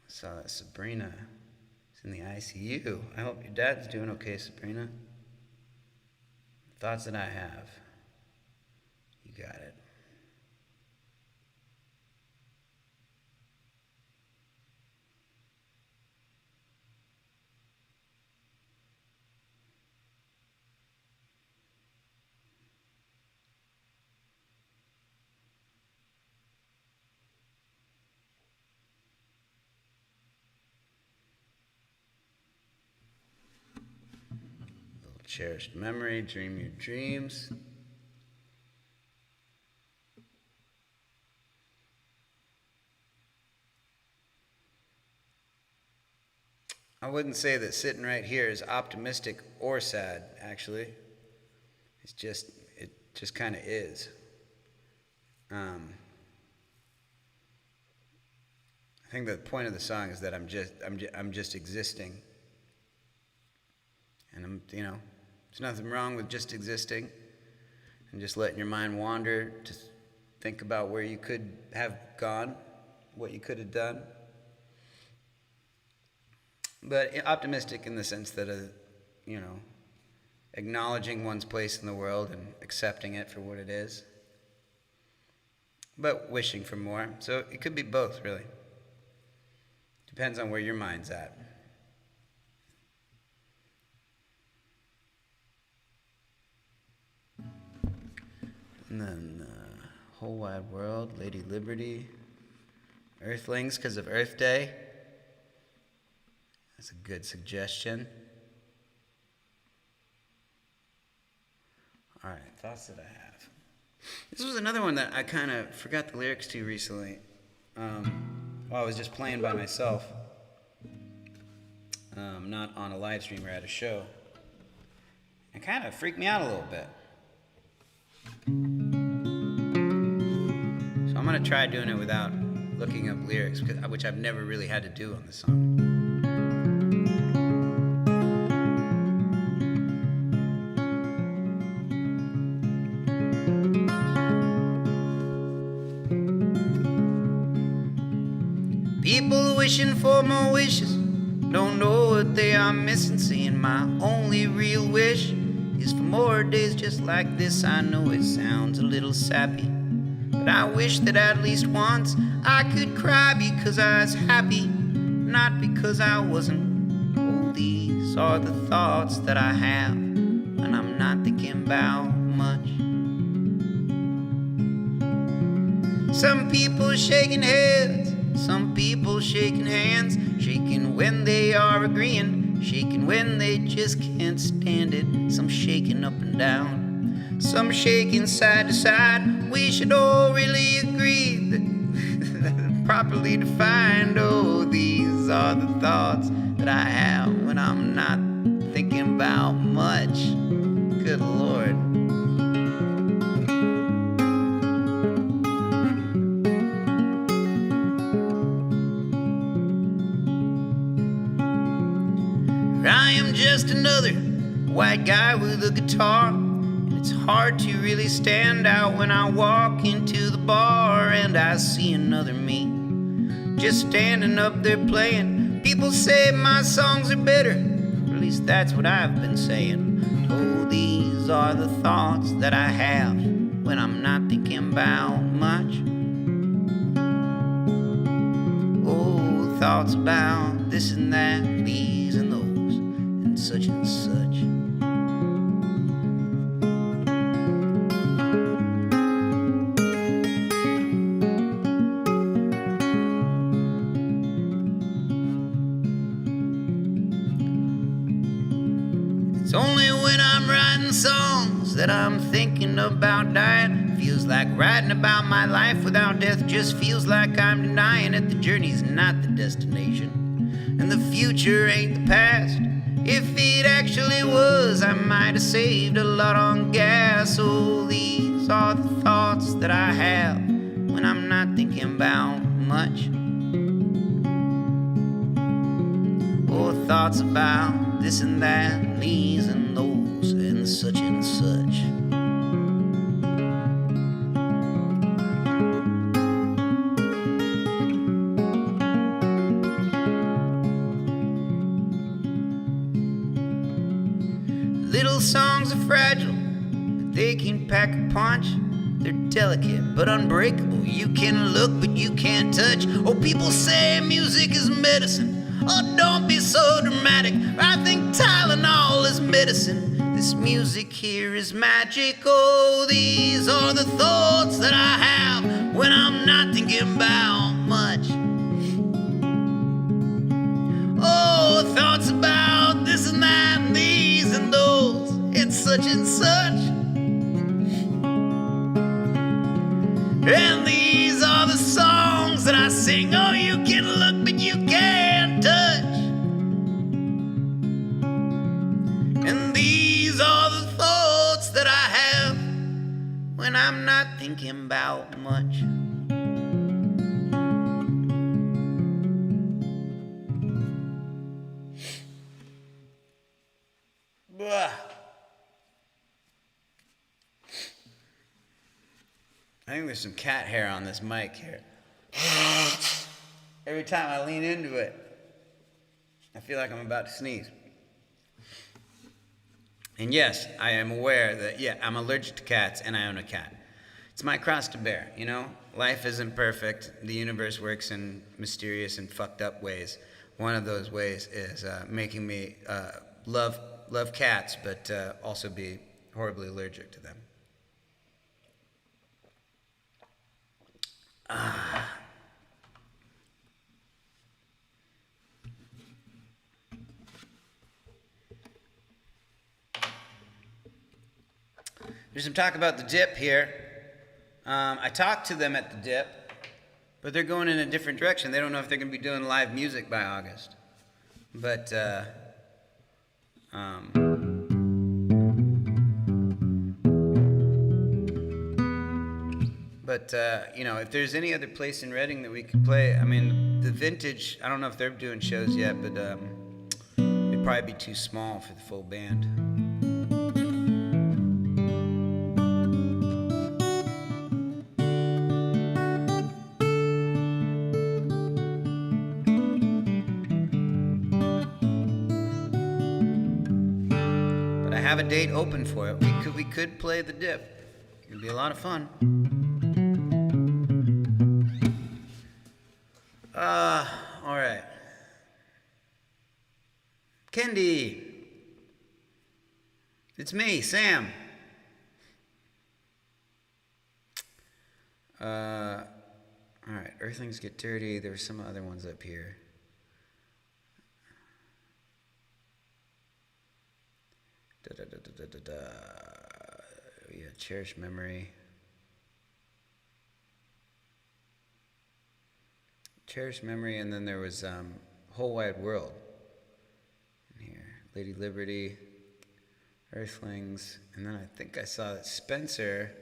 I saw that Sabrina is in the ICU. I hope your dad's doing okay, Sabrina. Thoughts that I have. You got it. Cherished memory, dream your dreams. I wouldn't say that sitting right here is optimistic or sad, actually. It just kind of is. I think the point of the song is that I'm just existing. And there's nothing wrong with just existing and just letting your mind wander to think about where you could have gone, what you could have done. But optimistic in the sense that, acknowledging one's place in the world and accepting it for what it is, but wishing for more. So it could be both, really. Depends on where your mind's at. And then Whole Wide World, Lady Liberty, Earthlings because of Earth Day. That's a good suggestion. All right, thoughts that I have. This was another one that I kind of forgot the lyrics to recently. While I was just playing by myself, not on a live stream or at a show. It kind of freaked me out a little bit. So I'm gonna try doing it without looking up lyrics, which I've never really had to do on this song. People wishing for more wishes, don't know what they are missing. Saying my only real wish is for more days just like this. I know it sounds a little sappy, but I wish that at least once I could cry because I was happy, not because I wasn't. Oh, these are the thoughts that I have when I'm not thinking about much. Some people shaking heads, some people shaking hands, shaking when they are agreeing, shaking when they just can't stand it. Some shaking up and down, some shaking side to side. We should all really agree that properly defined. Oh, these are the thoughts that I have when I'm not thinking about much. Good Lord. I am just another white guy with a guitar, and it's hard to really stand out when I walk into the bar and I see another me just standing up there playing. People say my songs are better, or at least that's what I've been saying. Oh, these are the thoughts that I have when I'm not thinking about much. Oh, thoughts about this and that, these and those, and such and such. It's only when I'm writing songs that I'm thinking about dying. Feels like writing about my life without death just feels like I'm denying it. The journey's not the destination, and the future ain't the past. If it actually was, I might have saved a lot on gas. Oh, these are the thoughts that I have when I'm not thinking about much. Or thoughts about this and that, these and those, and such and such. Little songs are fragile, but they can pack a punch. They're delicate but unbreakable. You can look but you can't touch. Oh, people say music is medicine. Oh, don't be so dramatic. I think Tylenol is medicine. This music here is magic. Oh, these are the thoughts that I have when I'm not thinking about much. Oh, thoughts about this and that, and these and those, and such and such. And these are the songs that I sing. Oh, you can look but you can't touch. And these are the thoughts that I have when I'm not thinking about much. Blah. I think there's some cat hair on this mic here. Every time I lean into it, I feel like I'm about to sneeze. And yes, I am aware that, I'm allergic to cats and I own a cat. It's my cross to bear, you know? Life isn't perfect. The universe works in mysterious and fucked up ways. One of those ways is making me love cats, but also be horribly allergic to them. There's some talk about the dip here. I talked to them at the dip, but they're going in a different direction. They don't know if they're going to be doing live music by August. But, you know, if there's any other place in Reading that we could play, I mean, the Vintage, I don't know if they're doing shows yet, but it'd probably be too small for the full band. But I have a date open for it. We could play the dip. It'd be a lot of fun. All right. Kendi. It's me, Sam. All right. Earthlings Get Dirty. There were some other ones up here. Yeah, Cherished Memory. Cherished Memory, and then there was Whole Wide World in here. Lady Liberty, Earthlings, and then I think I saw that Spencer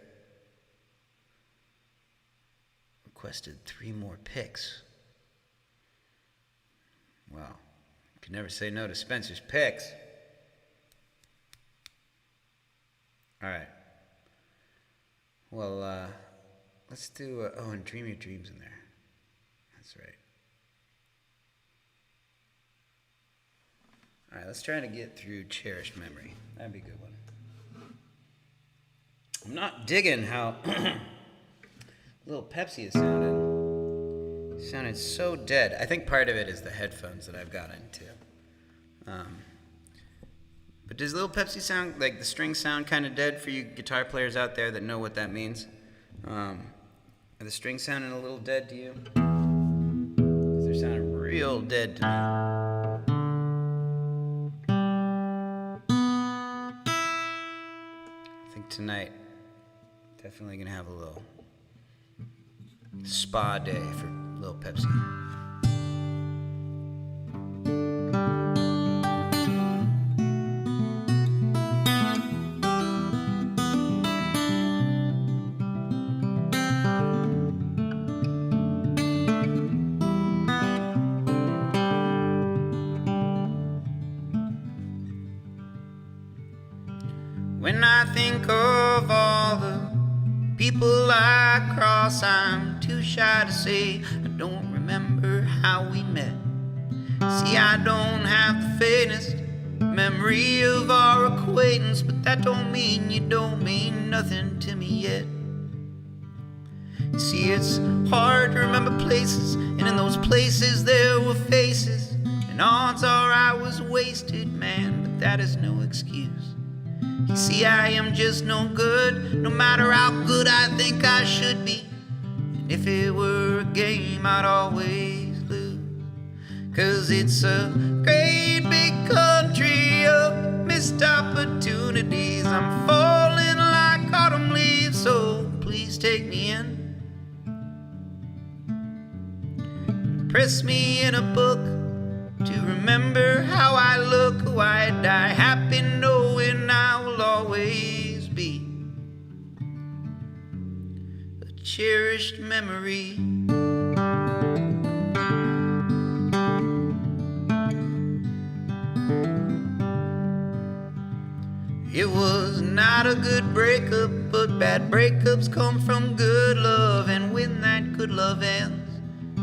requested 3 more picks. Wow, you can never say no to Spencer's picks. All right. Well, let's do, oh, and Dream Your Dreams in there. That's right. All right, let's try to get through Cherished Memory. That'd be a good one. I'm not digging how Little Pepsi is sounding. It sounded so dead. I think part of it is the headphones that I've got into. But does Little Pepsi sound, like the strings sound kind of dead for you guitar players out there that know what that means? Are the strings sounding a little dead to you? They're sounding real dead to me. I think tonight, definitely gonna have a little spa day for Lil Pepsi. When I think of all the people I cross, I'm too shy to say I don't remember how we met. See, I don't have the faintest memory of our acquaintance, but that don't mean you don't mean nothing to me yet. See, it's hard to remember places, and in those places there were faces, and odds are I was wasted, man, but that is no excuse. You see, I am just no good, no matter how good I think I should be. And if it were a game, I'd always lose. 'Cause it's a great big country of missed opportunities. I'm falling like autumn leaves, so please take me in. Press me in a book to remember how I look, who I die happy knowing I will always be a cherished memory. It was not a good breakup, but bad breakups come from good love, and when that good love ends,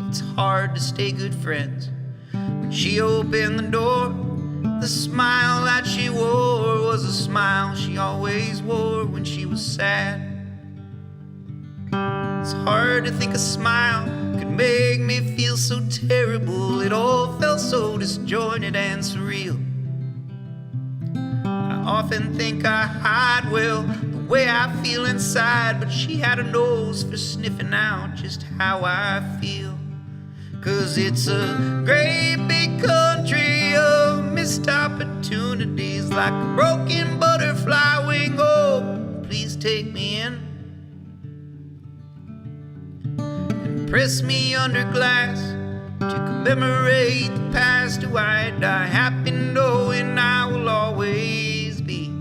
it's hard to stay good friends. When she opened the door, the smile that she wore was a smile she always wore when she was sad. It's hard to think a smile could make me feel so terrible. It all felt so disjointed and surreal. I often think I hide well the way I feel inside, but she had a nose for sniffing out just how I feel. 'Cause it's a great big country of missed opportunities, like a broken butterfly wing. Oh, please press me under glass to commemorate the past. Do I die happy knowing I will always be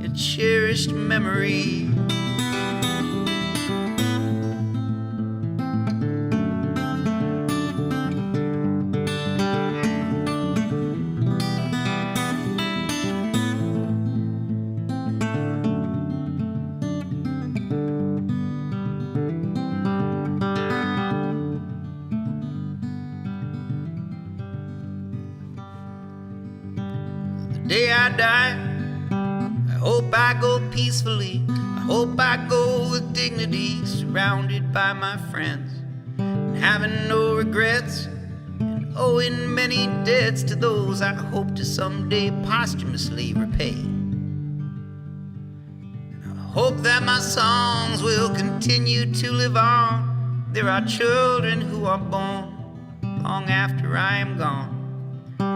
a cherished memory? Day I die, I hope I go peacefully. I hope I go with dignity, surrounded by my friends, and having no regrets, and owing many debts to those I hope to someday posthumously repay. I hope that my songs will continue to live on. There are children who are born long after I am gone.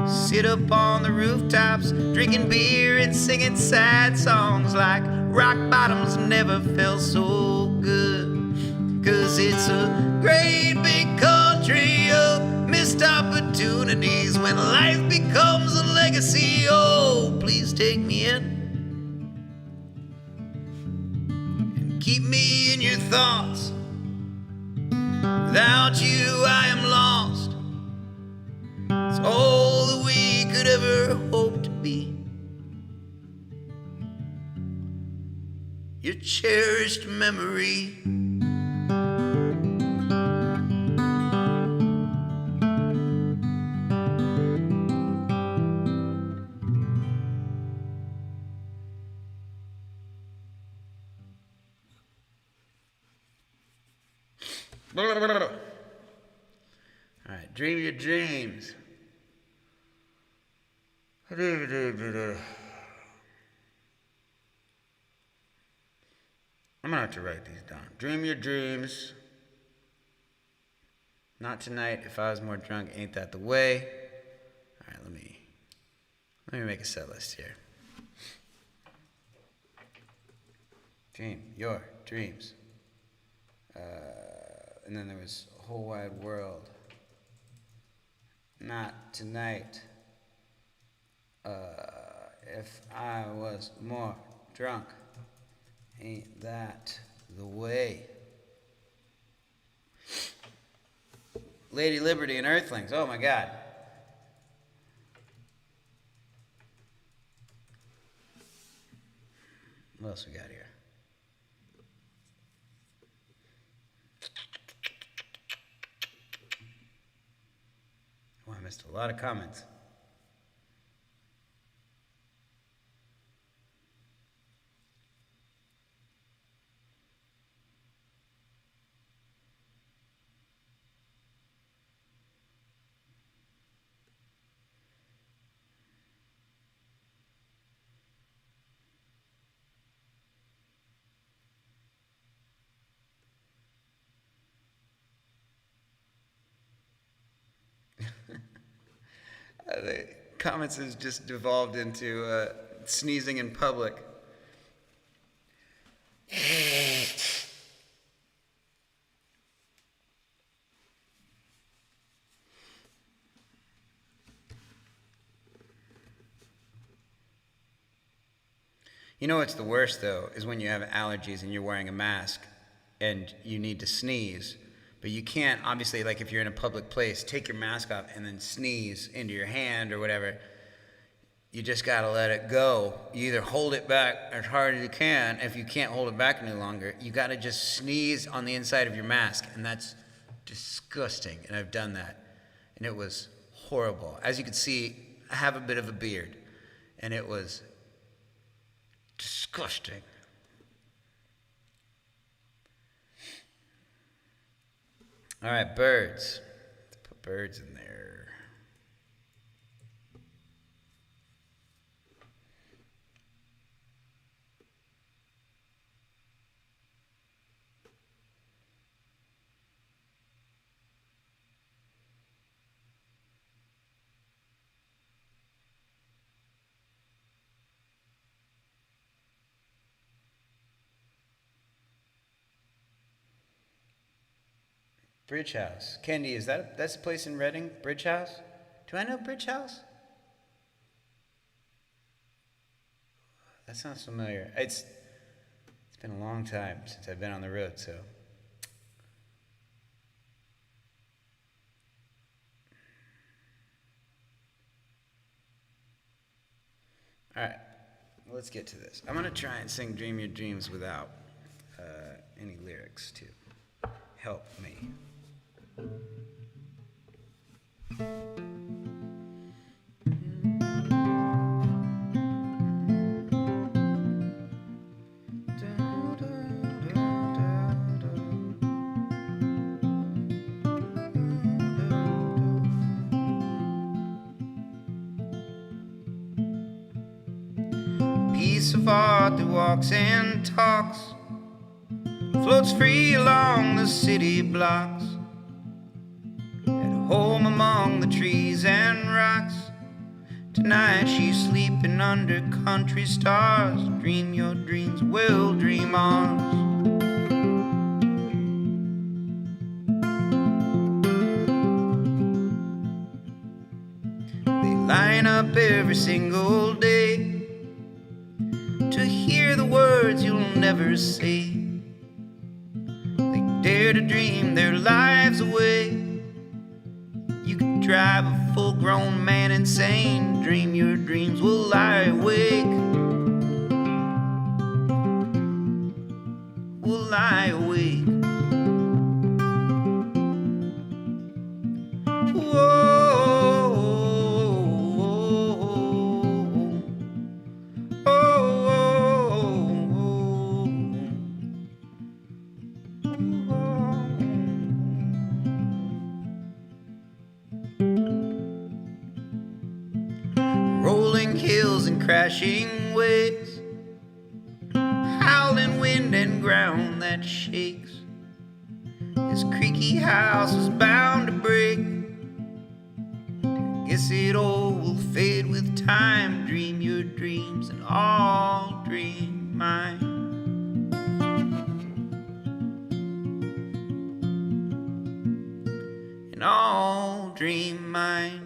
Sit up on the rooftops, drinking beer and singing sad songs like rock bottoms never felt so good. 'Cause it's a great big country of missed opportunities. When life becomes a legacy, oh, please take me in and keep me in your thoughts. Without you I am lost. It's all that we could ever hope to be. Your cherished memory. All right, dream your dreams. I'm gonna have to write these down. Dream your dreams. Not tonight. If I was more drunk, ain't that the way? All right, let me make a set list here. Dream your dreams. And then there was a whole wide world. Not tonight. If I was more drunk, ain't that the way? Lady Liberty and Earthlings. Oh my God. What else we got here? Oh, I missed a lot of comments. The comments has just devolved into sneezing in public. You know what's the worst, though, is when you have allergies and you're wearing a mask and you need to sneeze, but you can't, obviously, like if you're in a public place, take your mask off and then sneeze into your hand or whatever. You just gotta let it go. You either hold it back as hard as you can. If you can't hold it back any longer, you gotta just sneeze on the inside of your mask, and that's disgusting, and I've done that, and it was horrible. As you can see, I have a bit of a beard, and it was disgusting. All right, birds. Let's put birds in there. Bridge House. Candy, that's a place in Reading? Bridge House? Do I know Bridge House? That sounds familiar. It's been a long time since I've been on the road, so. All right, let's get to this. I'm gonna try and sing "Dream Your Dreams" without any lyrics to help me. Piece of art that walks and talks, floats free along the city blocks, at home among the trees and rocks. Tonight she's sleeping under country stars. Dream your dreams, we'll dream ours. They line up every single day to hear the words you'll never say. They dare to dream their lives away. You could drive a full-grown man insane. Dream your dreams, will lie awake. Will lie awake. Rolling hills and crashing waves, howling wind and ground that shakes. This creaky house is bound to break. Guess it all will fade with time. Dream your dreams and I'll dream mine. And I'll dream mine.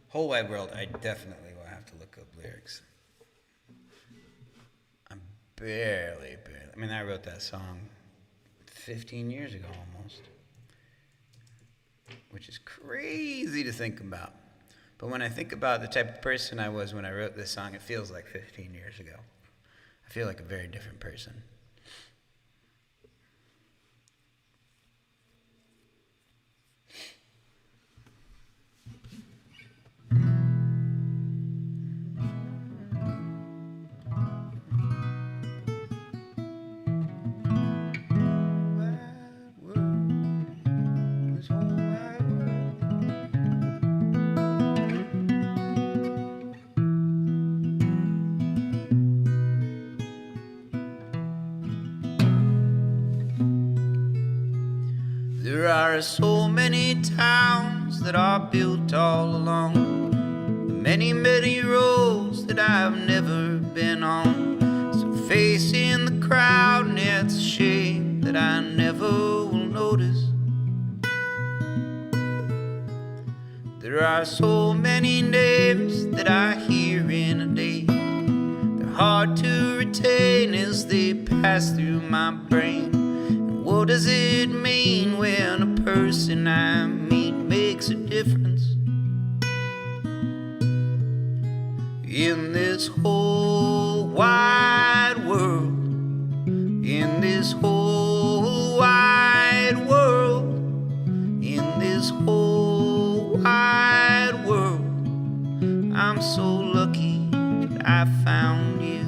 Whole Wide World, I definitely will have to look up lyrics. I'm barely. I mean, I wrote that song 15 years ago almost, which is crazy to think about. But when I think about the type of person I was when I wrote this song, it feels like 15 years ago. I feel like a very different person. There are so many towns that are built all along, many, many roads that I've never been on. So facing the crowd, and it's a shame that I never will notice. There are so many names that I hear in a day. They're hard to retain as they pass through my brain. What does it mean when a person I meet makes a difference in this whole wide world? In this whole wide world, in this whole wide world, I'm so lucky that I found you.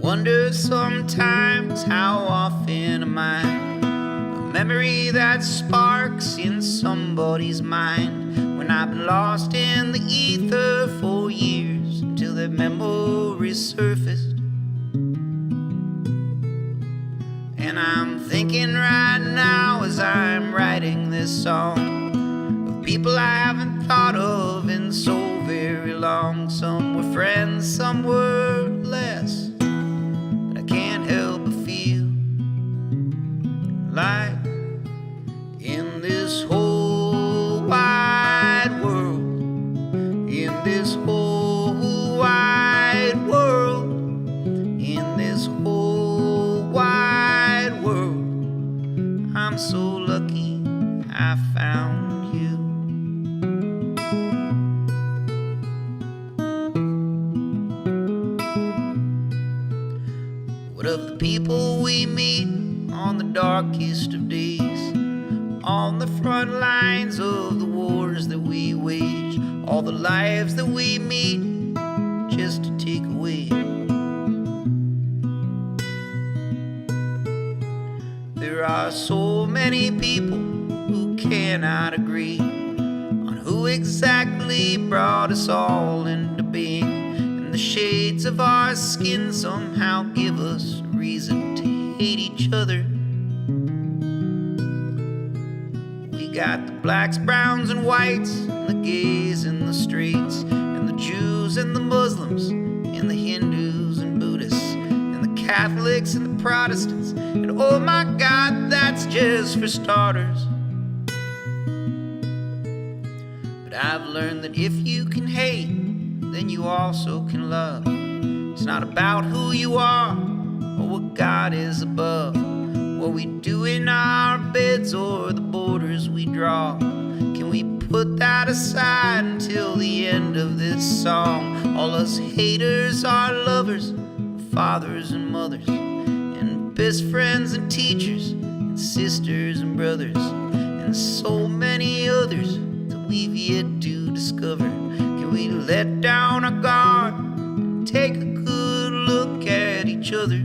Wonder sometimes how often am I a memory that sparks in somebody's mind when I've been lost in the ether for years until that memory surfaced. And I'm thinking right now as I'm writing this song of people I haven't thought of in so very long. Some were friends, some were less, but I can't help but feel like in this whole wide world, in this whole wide world, in this whole wide world, I'm so lucky I found you. What of the people we meet on the darkest of days, on the front lines of the wars that we wage, all the lives that we meet just to take away? There are so many people who cannot agree on who exactly brought us all into being, and the shades of our skin somehow give us reason to hate each other. We got the blacks, browns, and whites, and the gays and the straights, and the Jews and the Muslims, and the Hindus and Buddhists, and the Catholics and the Protestants, and oh my God, that's just for starters. But I've learned that if you can hate, then you also can love. It's not about who you are or what God is above, what we do in our beds or the borders we draw. Can we put that aside until the end of this song? All us haters are lovers, fathers and mothers, and best friends and teachers, and sisters and brothers, and so many others that we've yet to discover. Can we let down our guard and take a good look at each other?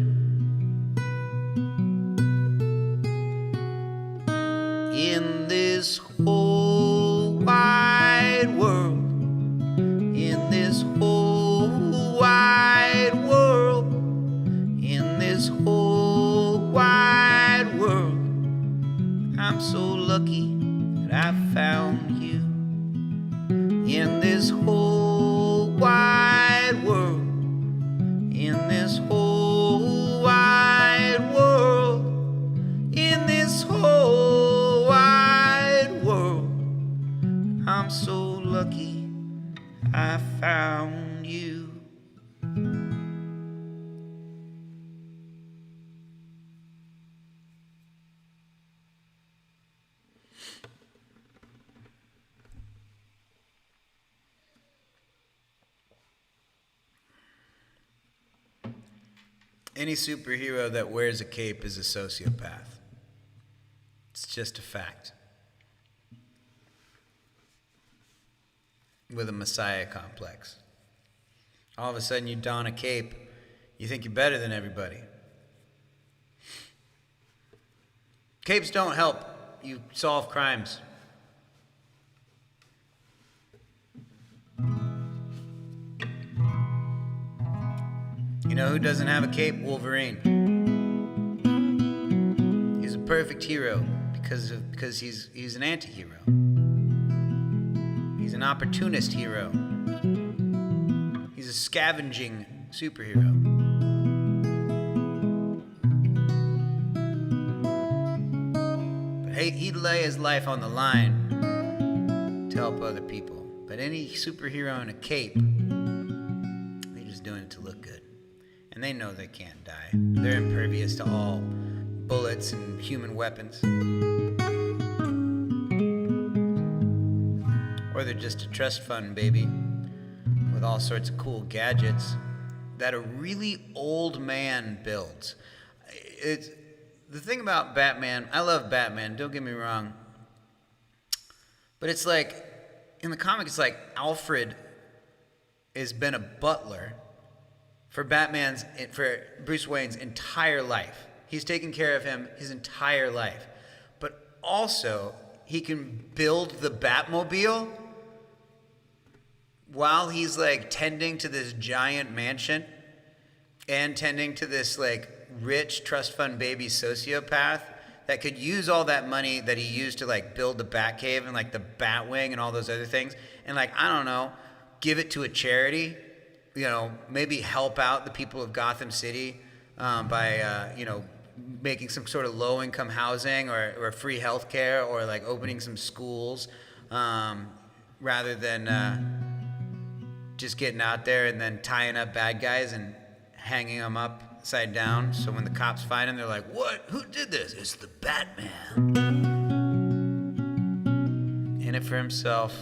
In this whole wide world, in this whole wide world, in this whole wide world, I'm so lucky that I found you. In this whole wide world, in this whole wide world, in this whole wide world, I'm so lucky I found you. Any superhero that wears a cape is a sociopath. It's just a fact. With a messiah complex. All of a sudden you don a cape, you think you're better than everybody. Capes don't help you solve crimes. You know who doesn't have a cape? Wolverine. He's a perfect hero because he's an anti-hero. He's an opportunist hero. He's a scavenging superhero. But he'd lay his life on the line to help other people. But any superhero in a cape, they're just doing it to look good. And they know they can't die. They're impervious to all bullets and human weapons. Or they're just a trust fund baby with all sorts of cool gadgets that a really old man builds. It's the thing about Batman. I love Batman, don't get me wrong. But it's like, in the comic, it's like Alfred has been a butler for Bruce Wayne's entire life. He's taken care of him his entire life. But also, he can build the Batmobile while he's like tending to this giant mansion and tending to this like rich trust fund baby sociopath that could use all that money that he used to like build the Batcave and like the Batwing and all those other things, and like, I don't know, give it to a charity, you know, maybe help out the people of Gotham City by you know, making some sort of low income housing or free health care, or like opening some schools, rather than just getting out there and then tying up bad guys and hanging them upside down, so when the cops find him, they're like, what? Who did this? It's the Batman. In it for himself.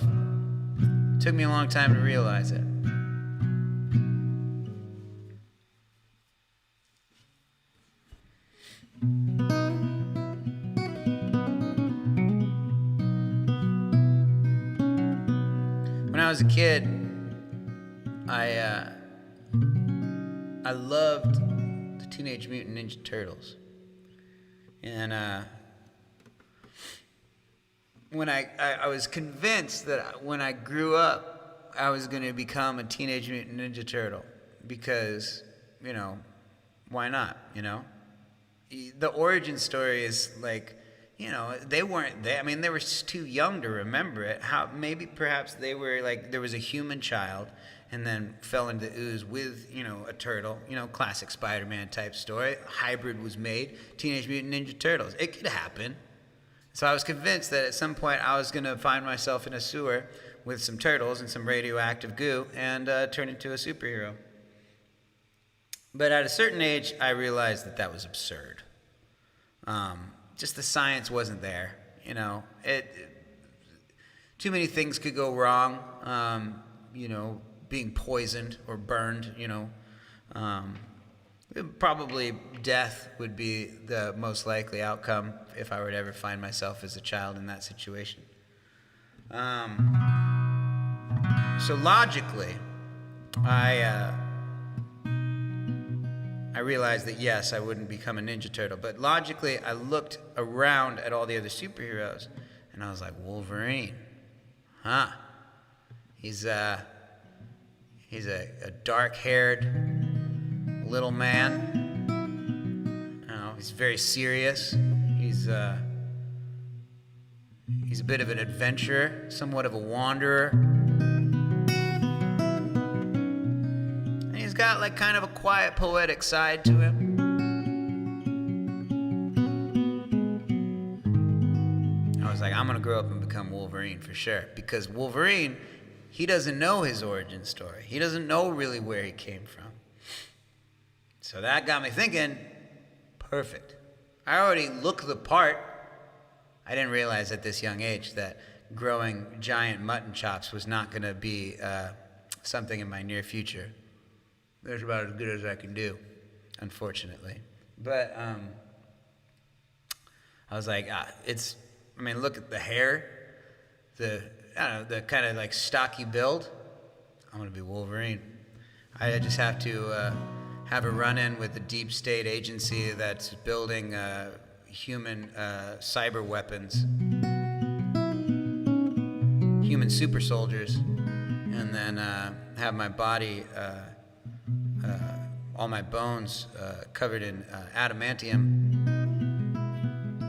Took me a long time to realize it. When I was a kid, I loved the Teenage Mutant Ninja Turtles. And when I was convinced that when I grew up, I was going to become a Teenage Mutant Ninja Turtle. Because, you know, why not, you know? The origin story is like, you know, they weren't there. I mean, they were just too young to remember it. How maybe perhaps they were like, there was a human child and then fell into the ooze with, you know, a turtle, you know, classic Spider-Man type story. A hybrid was made, Teenage Mutant Ninja Turtles. It could happen. So I was convinced that at some point I was going to find myself in a sewer with some turtles and some radioactive goo and turn into a superhero. But at a certain age, I realized that that was absurd. Just the science wasn't there, you know. Too many things could go wrong, you know, being poisoned or burned, you know. Probably death would be the most likely outcome if I were to ever find myself as a child in that situation. So logically, I realized that yes, I wouldn't become a Ninja Turtle. But logically, I looked around at all the other superheroes, and I was like, Wolverine, huh? He's a dark-haired little man. You know, he's very serious. He's a bit of an adventurer, somewhat of a wanderer. And he's got like kind of a quiet, poetic side to him. I was like, I'm gonna grow up and become Wolverine for sure. Because Wolverine, he doesn't know his origin story. He doesn't know really where he came from. So that got me thinking, perfect. I already look the part. I didn't realize at this young age that growing giant mutton chops was not going to be something in my near future. That's about as good as I can do, unfortunately. But I was like, look at the hair, the kind of like stocky build. I'm going to be Wolverine. I just have to have a run-in with the deep state agency that's building human cyber weapons, human super soldiers, and then have my body, all my bones covered in adamantium,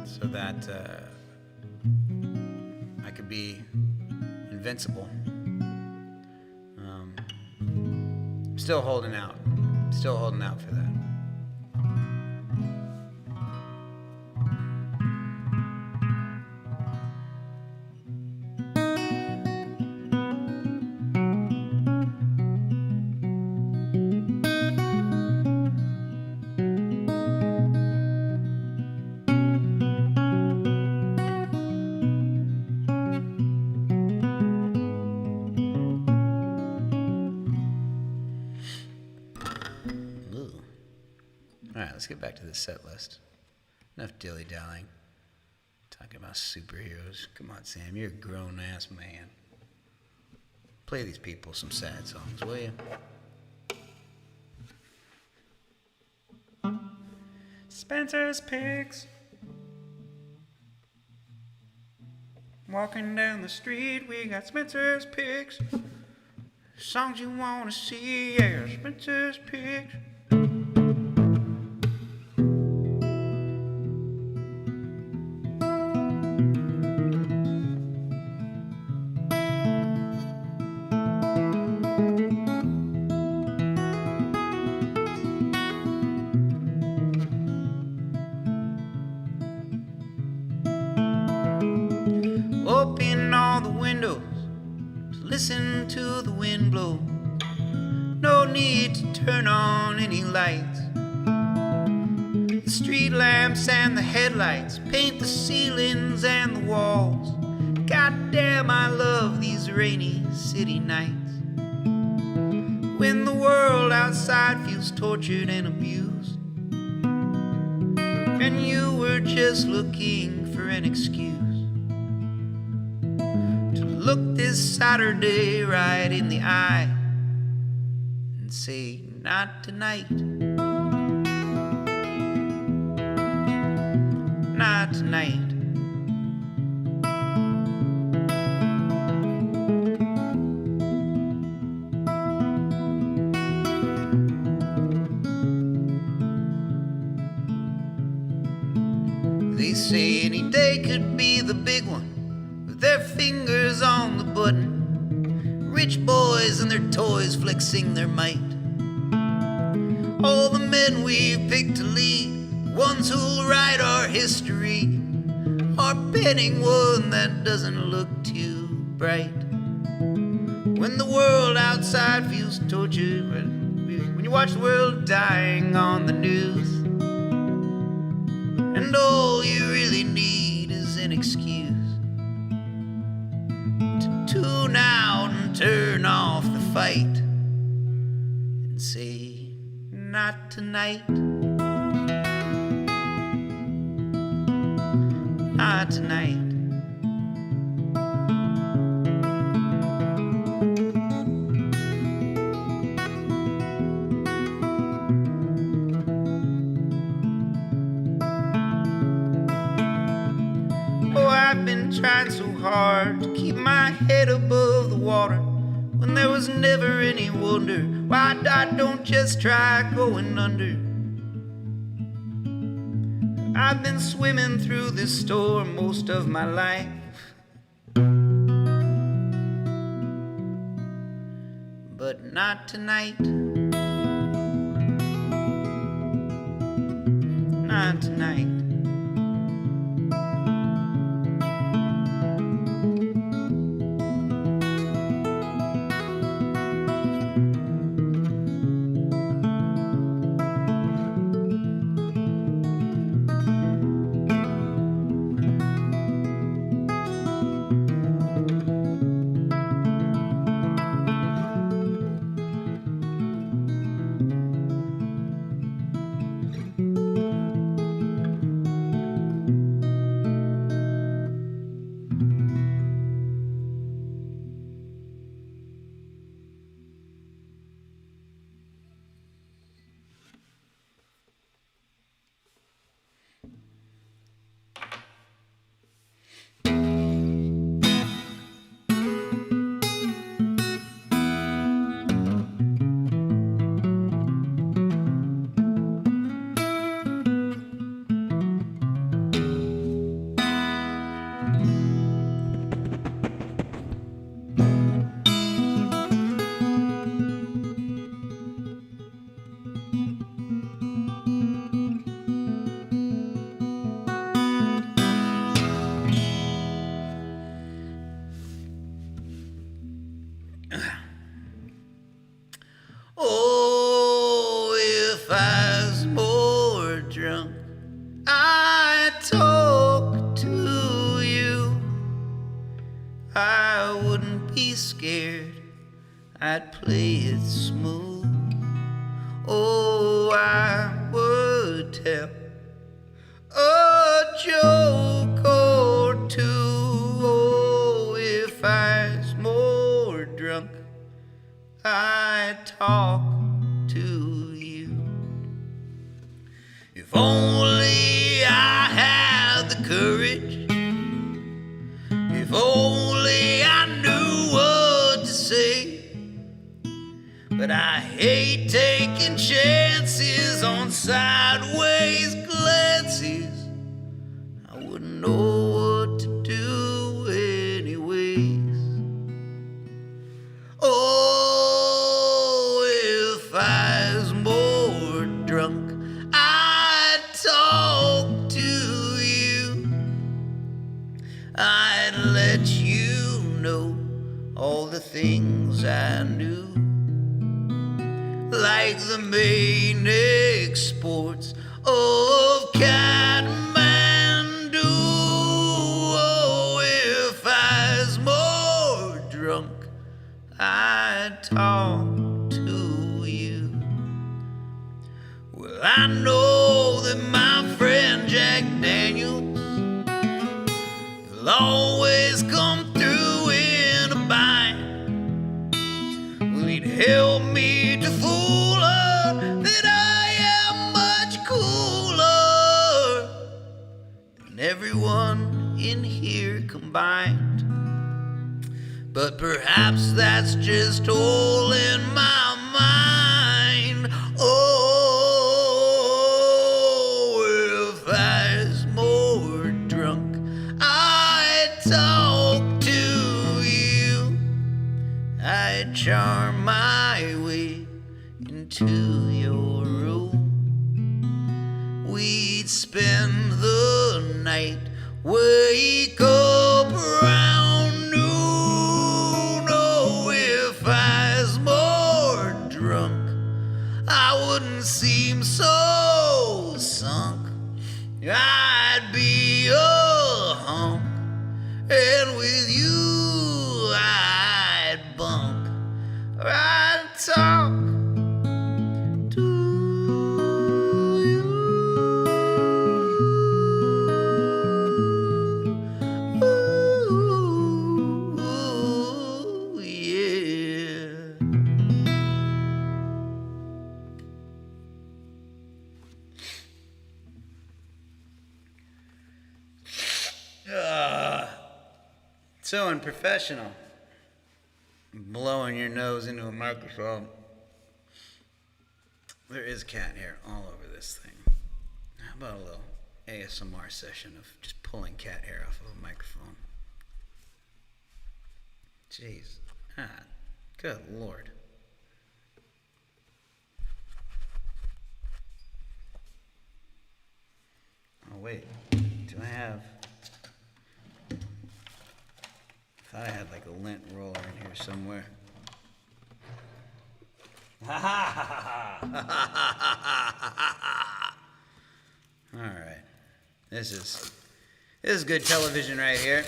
so that I could be invincible. Still holding out for that. Let's get back to the set list. Enough dilly-dallying. Talking about superheroes. Come on, Sam. You're a grown-ass man. Play these people some sad songs, will you? Spencer's Picks. Walking down the street, we got Spencer's Picks. songs you wanna see, yeah, Spencer's picture. Open all the windows, listen to the wind blow. No need to turn on any lights. The street lamps and the headlights paint the ceilings and the walls. Goddamn, I love these rainy city nights, when the world outside feels tortured and abused, and you were just looking for an excuse to look this Saturday right in the eye and say, not tonight, not tonight. They say any day could be the big one, with their fingers on the button. Rich boys and their toys flexing their might. All the men we've picked to lead, ones who'll write our history, are penning one that doesn't look too bright. When the world outside feels tortured, when you watch the world dying on the news, and all you really need is an excuse to tune out and turn off the fight and say, not tonight, not tonight. Oh, I've been trying so hard to keep my head above the water, when there was never any wonder why I don't just try going under. I've been swimming through this storm most of my life, but not tonight, not tonight. Oh, if I was more drunk, I'd talk to you. I wouldn't be scared, I'd play it smooth. Oh, I would tell a joke or two. Oh, if I was more drunk, I talk to you. If only I had the courage, if only I knew what to say, sideways glances, I wouldn't know what to do anyways. Oh, if I was more drunk, I'd talk to you. I'd let you know all the things I knew, like the main exports of Kathmandu. Oh, if I was more drunk, I'd talk to you. Well, I know that my friend Jack Daniels will always come through in a bind. Well, he'd help me to fool her that I am much cooler than everyone in here combined. But perhaps that's just all in my mind. Oh, if I was more drunk, I'd talk to you. I'd charm my way into your room. We'd spend the night, wake up around noon. Oh, if I was more drunk, I wouldn't seem so sunk. I'd be a hunk, and with you I'd bunk, or I'd talk to you. Ooh, yeah. So unprofessional. Blowing your nose into a microphone. There is cat hair all over this thing. How about a little ASMR session of just pulling cat hair off of a microphone? Jeez. Ah, good Lord. Oh, wait. Do I have... I thought I had like a lint roller in here somewhere. All right. This is good television right here.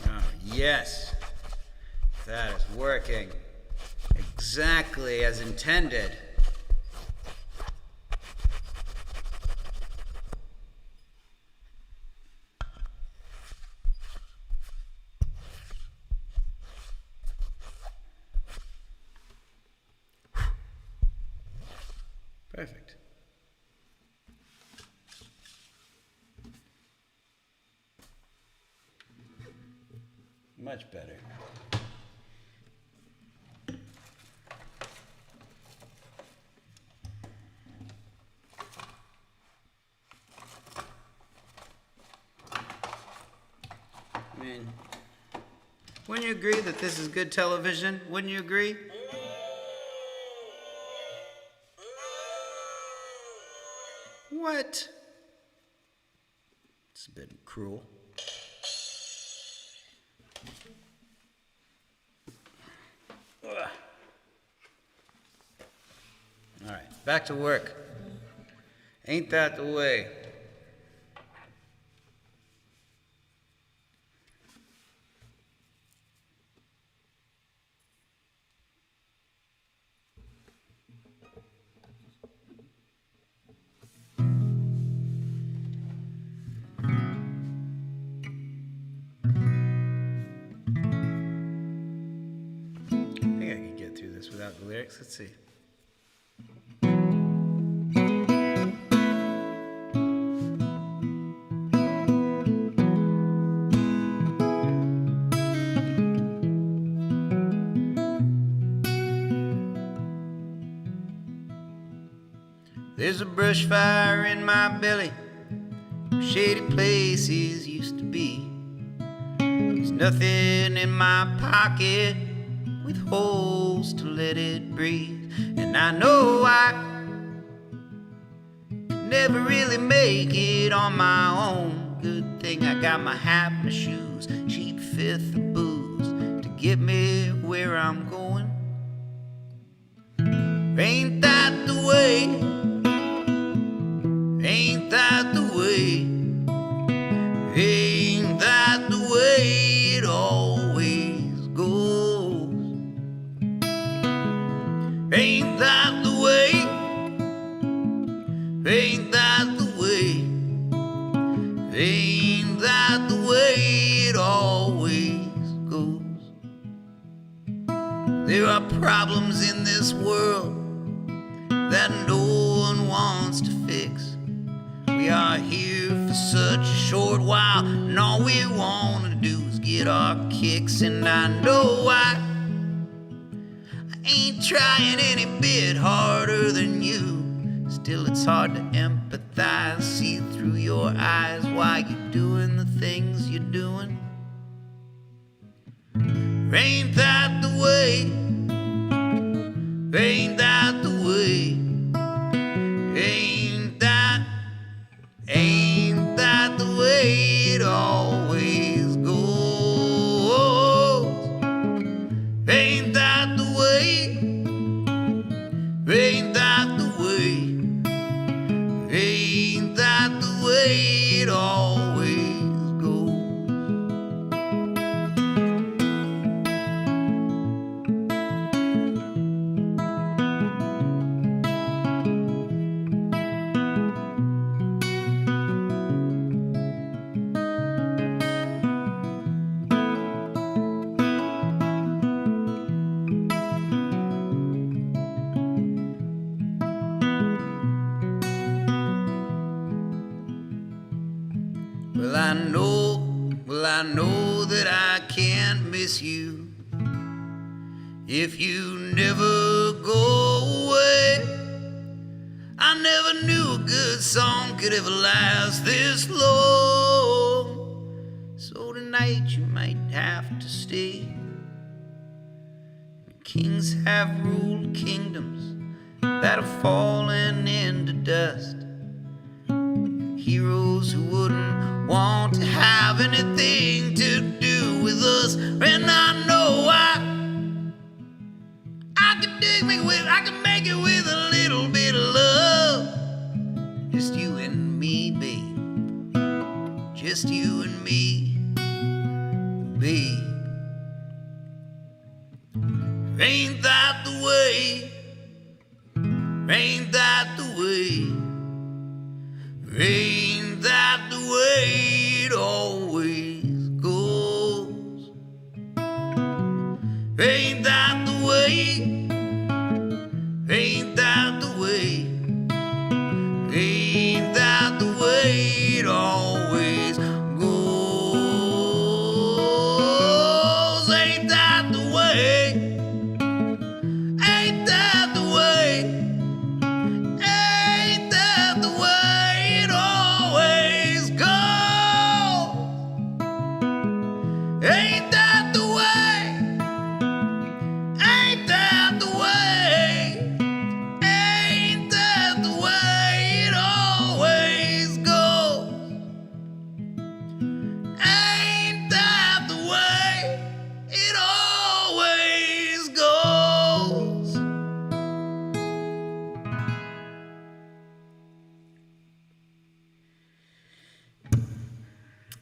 Oh, yes. That is working exactly as intended. Perfect. Much better. I mean, wouldn't you agree that this is good television? Wouldn't you agree? What? It's a bit cruel. Ugh. All right, back to work. Ain't that the way? Without the lyrics, let's see. There's a brush fire in my belly, shady places used to be. There's nothing in my pocket with holes to let it breathe. And I know I could never really make it on my own. Good thing I got my hat, my shoes, cheap fifth of booze to get me where I'm going. Ain't that the way? Ain't that the way? Ain't that the way it always goes? Ain't that the way? Ain't that the way? Ain't that the way it always goes? There are problems in this world that no one wants to fix. We are here for such a short while, and all we want to do is get our kicks. And I know I ain't trying any bit harder than you. Still, it's hard to empathize, see through your eyes why you're doing the things you're doing. Ain't that the way? Ain't that the way? Ain't that the way it always goes? Ain't that the way? Ain't that the way? Ain't that the way it always goes? Well, I know that I can't miss you if you never go away. I never knew a good song could ever last this long. So tonight you might have to stay. Kings have ruled kingdoms that have fallen into dust. Heroes who wouldn't want to have anything to do with us. And I know I can make it with a little bit of love. Just you and me, babe. Just you and me, babe. Ain't that the way? Ain't that the way? Ain't that the way it always goes? Ain't that the way? Ain't that the way? Ain't that the way it always goes? Ain't that the way? Ain't that the way? Ain't that the way it always goes? Ain't that the way? Ain't that the way? Ain't that the way it always goes? Ain't that the way it always goes?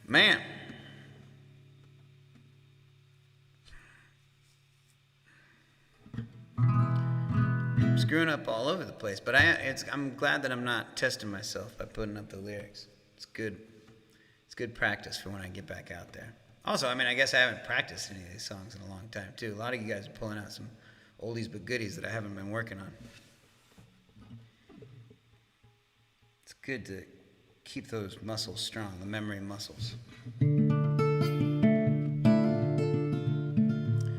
Man, I'm screwing up all over the place, but I'm glad that I'm not testing myself by putting up the lyrics. It's good. It's good practice for when I get back out there. Also, I mean, I guess I haven't practiced any of these songs in a long time, too. A lot of you guys are pulling out some oldies but goodies that I haven't been working on. It's good to keep those muscles strong, the memory muscles.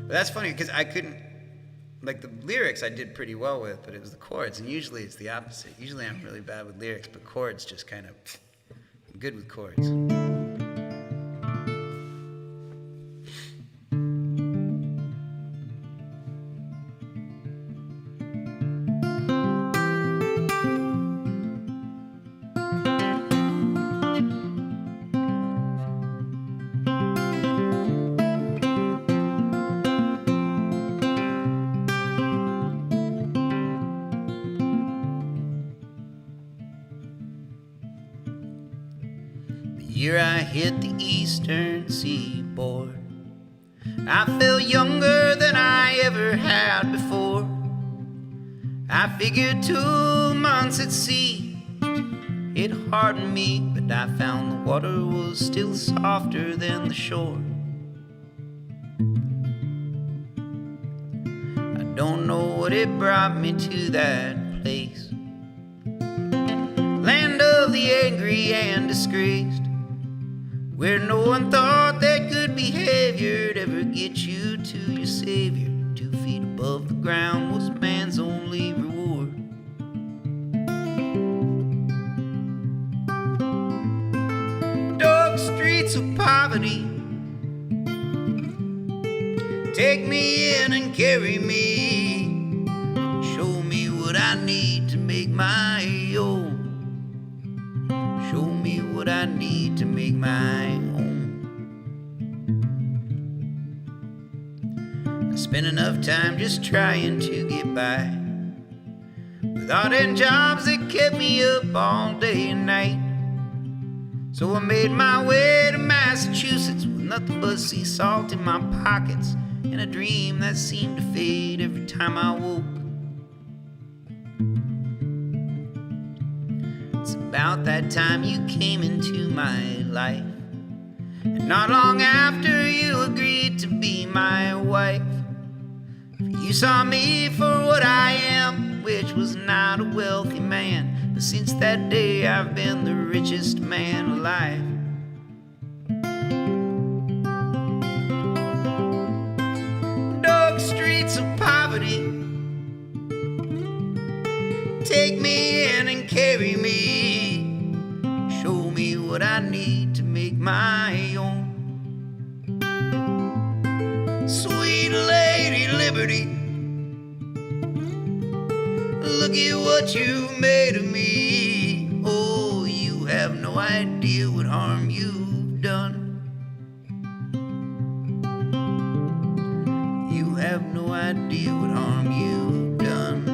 But that's funny, because I couldn't, like the lyrics I did pretty well with, but it was the chords, and usually it's the opposite. Usually I'm really bad with lyrics, but chords just kind of, I'm good with chords. The year I hit the eastern seaboard, I felt younger than I ever had before. I figured 2 months at sea, it hardened me, but I found the water was still softer than the shore. I don't know what it brought me to that place, land of the angry and disgraced, where no one thought that good behavior'd ever get you to your savior. 2 feet above the ground was man's only reward. Dark streets of poverty, take me in and carry me, show me what I need to make my own. Show me what I need to make my own. I spent enough time just trying to get by, with odd end jobs that kept me up all day and night. So I made my way to Massachusetts with nothing but sea salt in my pockets and a dream that seemed to fade every time I woke. It's about that time you came into my life, and not long after you agreed to be my wife. You saw me for what I am, which was not a wealthy man, but since that day I've been the richest man alive. Dark streets of poverty, take me in and carry me, show me what I need to make my own. Sweet Lady Liberty, look at what you made of me. Oh, you have no idea what harm you've done. You have no idea what harm you've done.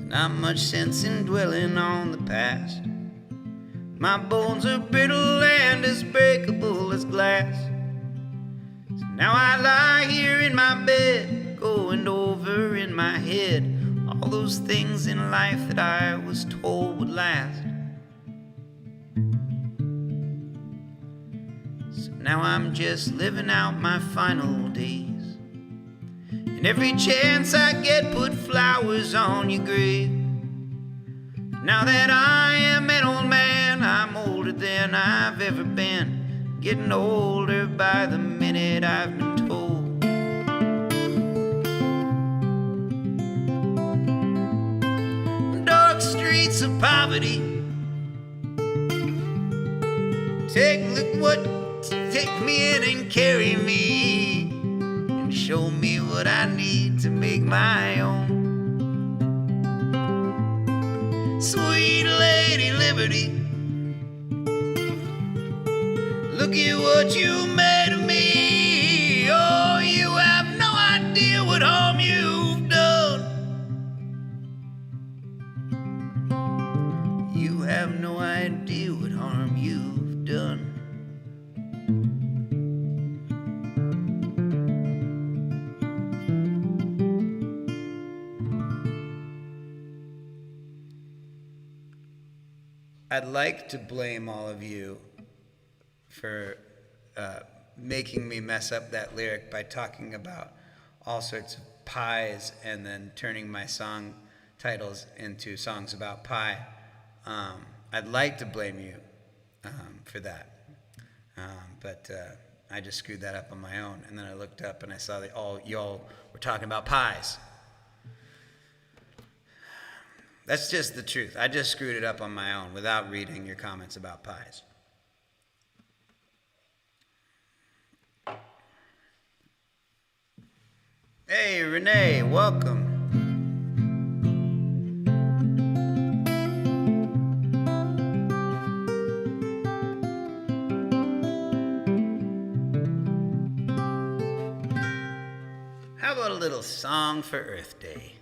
Not much sense in dwelling on the past. My bones are brittle and as breakable as glass. So now I lie here in my bed, going over in my head all those things in life that I was told would last. So now I'm just living out my final days, and every chance I get, put flowers on your grave. Now that I am an old man, I'm older than I've ever been, getting older by the minute, I've been told. Dark streets of poverty, take me in and carry me, and show me what I need to make my own. Sweet Lady Liberty, look at what you made of me. Oh, you have no idea what harm you've done. You have no idea what harm you've done. I'd like to blame all of you for making me mess up that lyric by talking about all sorts of pies and then turning my song titles into songs about pie. I'd like to blame you for that, but I just screwed that up on my own. And then I looked up and I saw that y'all were talking about pies. That's just the truth. I just screwed it up on my own without reading your comments about pies. Hey, Renee, welcome. How about a little song for Earth Day?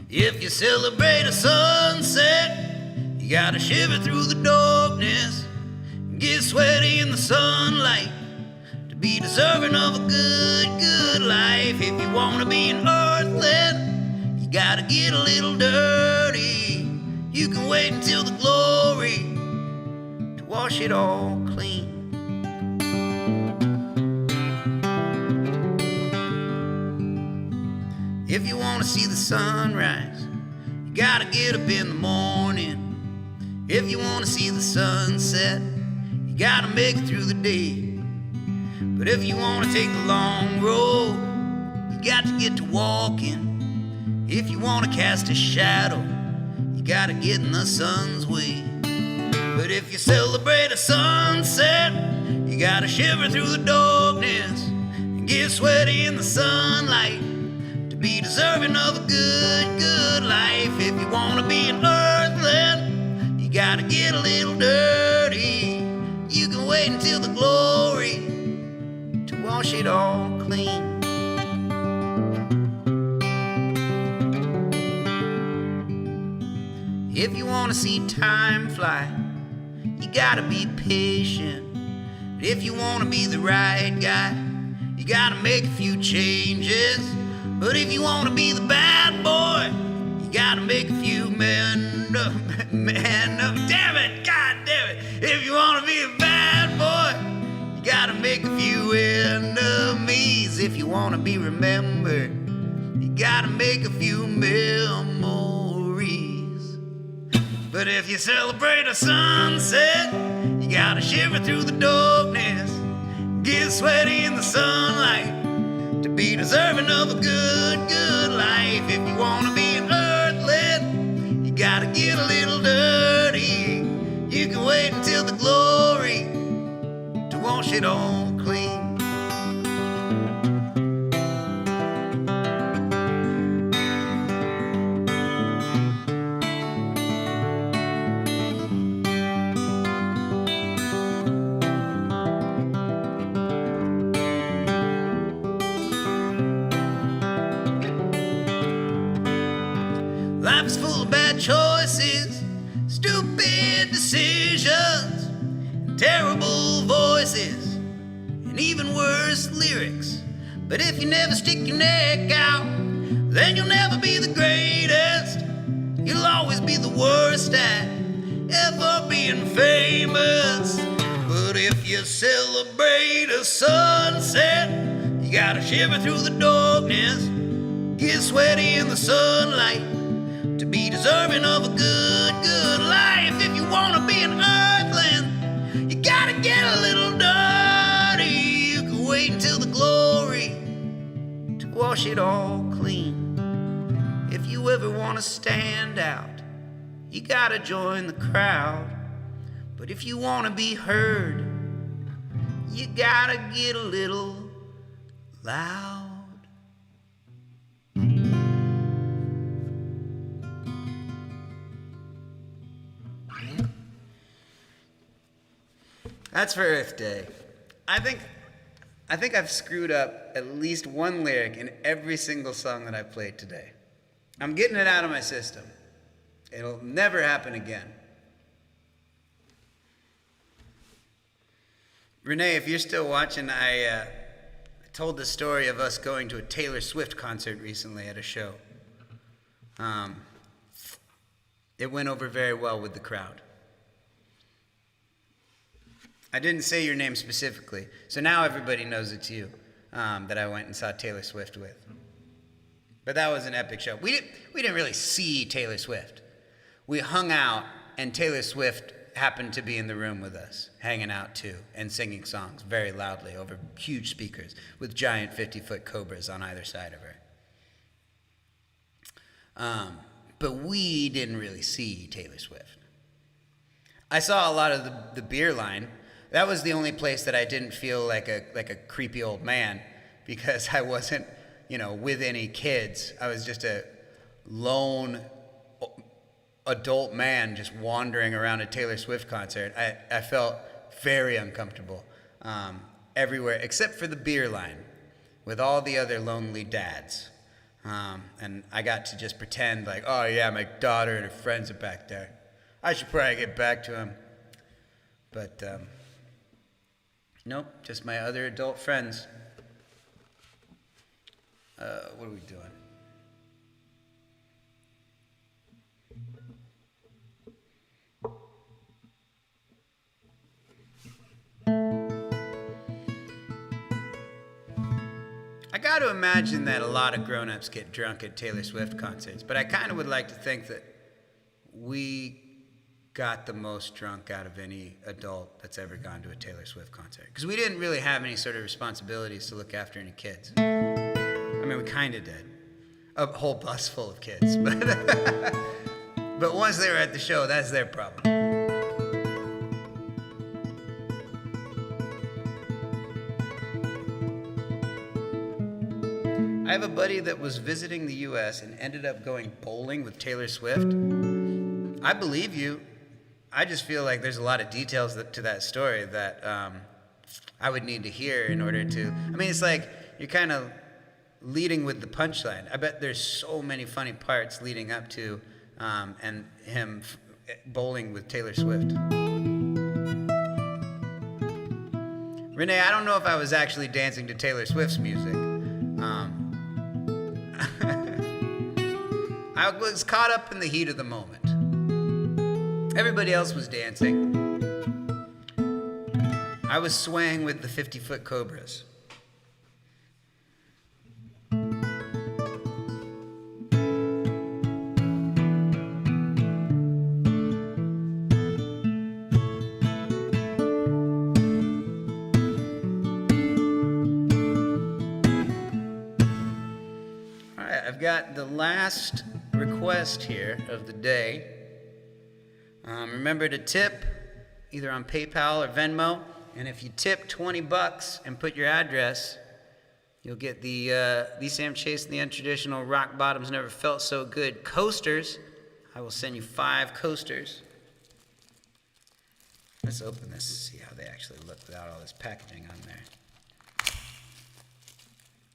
If you celebrate a sunset, you gotta shiver through the darkness and get sweaty in the sunlight to be deserving of a good, good life. If you wanna be an earthling, you gotta get a little dirty. You can wait until the glory to wash it all clean. If you want to see the sunrise, you gotta get up in the morning. If you want to see the sunset, you gotta make it through the day. But if you want to take the long road, you got to get to walking. If you want to cast a shadow, you gotta get in the sun's way. But if you celebrate a sunset, you gotta shiver through the darkness and get sweaty in the sunlight to be deserving of a good, good life. If you want to be an earthling, you gotta get a little dirty. You can wait until the glory to wash it all clean. If you want to see time fly, you gotta be patient. But if you want to be the right guy, you gotta make a few changes. But if you want to be the bad boy, you gotta make a few men, damn it, god damn it. If you want to be a bad boy, you gotta make a few enemies. If you want to be remembered, you gotta make a few memories. But if you celebrate a sunset, you gotta shiver through the darkness, get sweaty in the sunlight to be deserving of a good, good life. If you want to be an earthling, you gotta get a little dirty. You can wait until the glory to wash it all clean. Life is full of bad choices, stupid decisions, and terrible voices, and even worse lyrics. But if you never stick your neck out, then you'll never be the greatest. You'll always be the worst at ever being famous. But if you celebrate a sunset, you gotta shiver through the darkness, get sweaty in the sunlight to be deserving of a good, good life. If you want to be an earthling, you gotta get a little dirty. You can wait until the glory to wash it all clean. If you ever want to stand out, you gotta join the crowd. But if you want to be heard, you gotta get a little loud. That's for Earth Day. I think I've screwed up at least one lyric in every single song that I've played today. I'm getting it out of my system. It'll never happen again. Renee, if you're still watching, I told the story of us going to a Taylor Swift concert recently at a show. It went over very well with the crowd. I didn't say your name specifically, so now everybody knows it's you that I went and saw Taylor Swift with. But that was an epic show. We didn't really see Taylor Swift. We hung out, and Taylor Swift happened to be in the room with us, hanging out too, and singing songs very loudly over huge speakers with giant 50-foot cobras on either side of her. But we didn't really see Taylor Swift. I saw a lot of the beer line. That was the only place that I didn't feel like a creepy old man, because I wasn't, with any kids. I was just a lone adult man just wandering around a Taylor Swift concert. I felt very uncomfortable everywhere except for the beer line with all the other lonely dads. And I got to just pretend like, oh yeah, my daughter and her friends are back there. I should probably get back to them. But nope, just my other adult friends. What are we doing? I got to imagine that a lot of grown-ups get drunk at Taylor Swift concerts, but I kind of would like to think that we got the most drunk out of any adult that's ever gone to a Taylor Swift concert. Because we didn't really have any sort of responsibilities to look after any kids. I mean, we kind of did. A whole bus full of kids. But once they were at the show, that's their problem. I have a buddy that was visiting the U.S. and ended up going bowling with Taylor Swift. I believe you. I just feel like there's a lot of details to that story that I would need to hear in order to... I mean, it's like you're kind of leading with the punchline. I bet there's so many funny parts leading up to and him bowling with Taylor Swift. Renee, I don't know if I was actually dancing to Taylor Swift's music. I was caught up in the heat of the moment. Everybody else was dancing. I was swaying with the 50-foot cobras. All right, I've got the last request here of the day. Remember to tip either on PayPal or Venmo, and if you tip $20 and put your address, you'll get the Sam Chase and the Untraditional Rock Bottoms Never Felt So Good coasters. I will send you 5 coasters. Let's open this and see how they actually look without all this packaging on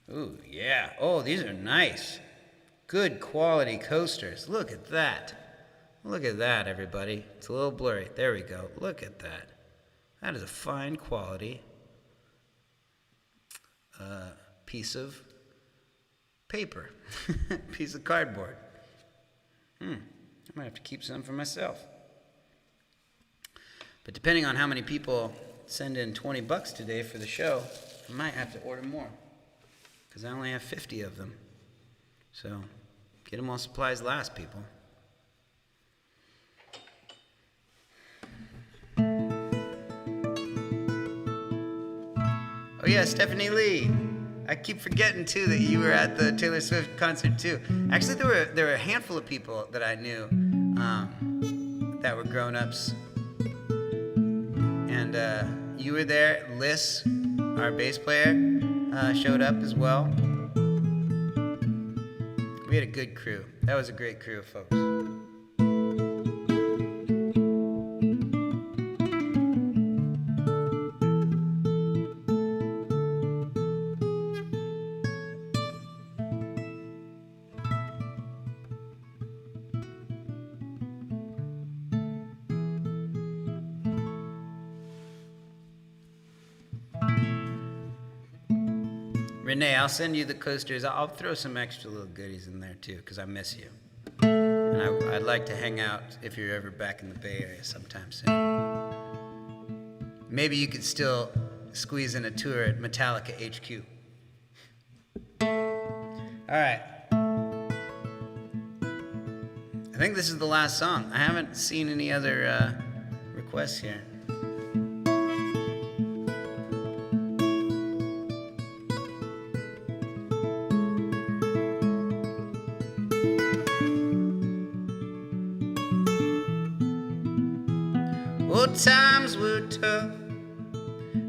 there. Ooh, yeah. Oh, these are nice. Good quality coasters. Look at that. Look at that, everybody. It's a little blurry. There we go. Look at that. That is a fine quality piece of paper. Piece of cardboard. I might have to keep some for myself. But depending on how many people send in $20 today for the show, I might have to order more. Because I only have 50 of them. So, get them while supplies last, people. Oh yeah, Stephanie Lee. I keep forgetting too that you were at the Taylor Swift concert too. Actually, there were a handful of people that I knew that were grown-ups, and you were there. Liz, our bass player, showed up as well. We had a good crew. That was a great crew of folks. Renee, I'll send you the coasters. I'll throw some extra little goodies in there too, because I miss you. And I'd like to hang out if you're ever back in the Bay Area sometime soon. Maybe you could still squeeze in a tour at Metallica HQ. All right. I think this is the last song. I haven't seen any other requests here. Oh, times were tough.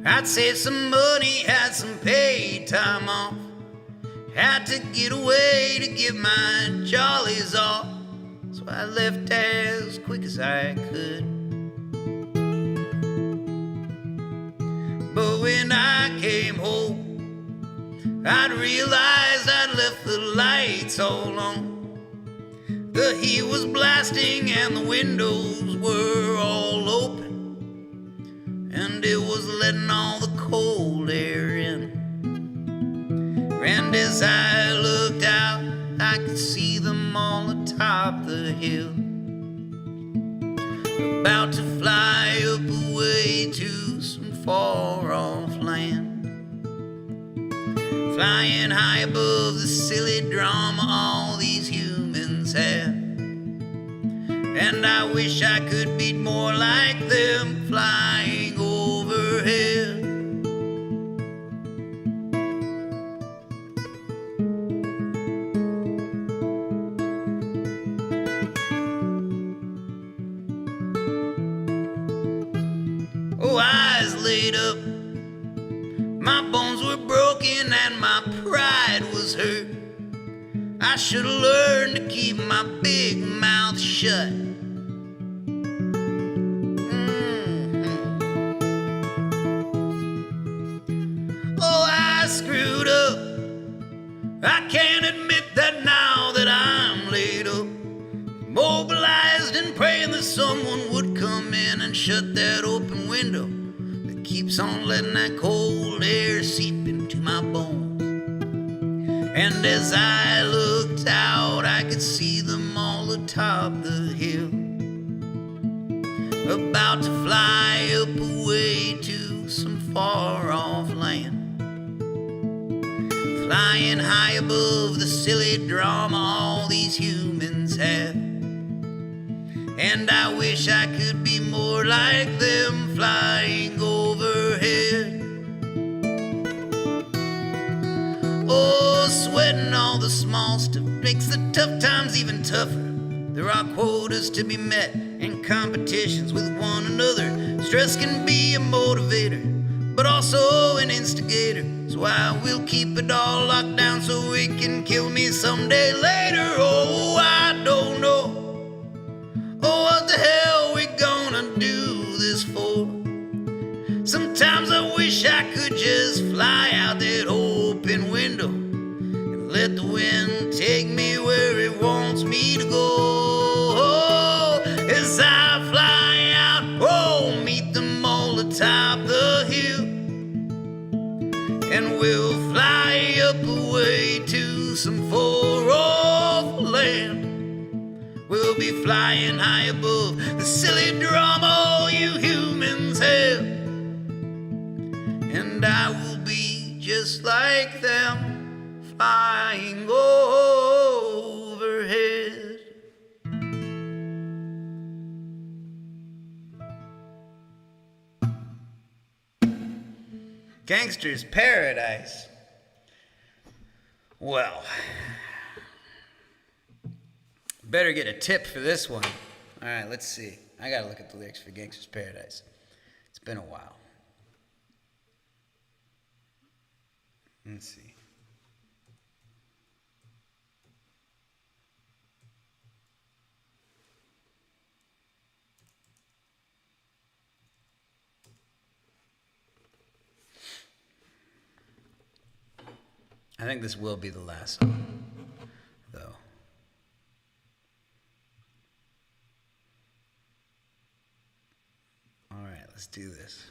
I'd saved some money, had some paid time off. Had to get away to get my jollies off. So I left as quick as I could. But when I came home, I'd realized I'd left the lights all on. The heat was blasting and the windows were all open, and it was letting all the cold air in. And as I looked out, I could see them all atop the hill, about to fly up away to some far-off land, flying high above the silly drama all these humans have. And I wish I could be more like them, flying overhead. Oh, eyes laid up, my bones were broken and my pride was hurt. I should have learned to keep my big mouth shut. Oh, I screwed up. I can't admit that now that I'm laid up, mobilized and praying that someone would come in and shut that open window that keeps on letting that cold air seep into my bones. And as I looked out, I could see them all atop the hill, about to fly up away to some far-off land, flying high above the silly drama all these humans have. And I wish I could be more like them, flying overhead. Oh, sweating all the small stuff makes the tough times even tougher. There are quotas to be met and competitions with one another. Stress can be a motivator, but also an instigator. So I will keep it all locked down so it can kill me someday later. Oh, I don't know. Oh, what the hell we gonna do this for? Sometimes I wish I could just fly out that open window and let the wind take me where it wants me to go. As I fly out, oh, meet them all atop the hill, and we'll fly up away to some far-off land. We'll be flying high above the silly drama all you humans have, and I will be just like them, flying overhead. Gangster's Paradise. Well, better get a tip for this one. All right, let's see. I gotta look at the lyrics for Gangster's Paradise. It's been a while. Let's see. I think this will be the last song, though. All right, let's do this.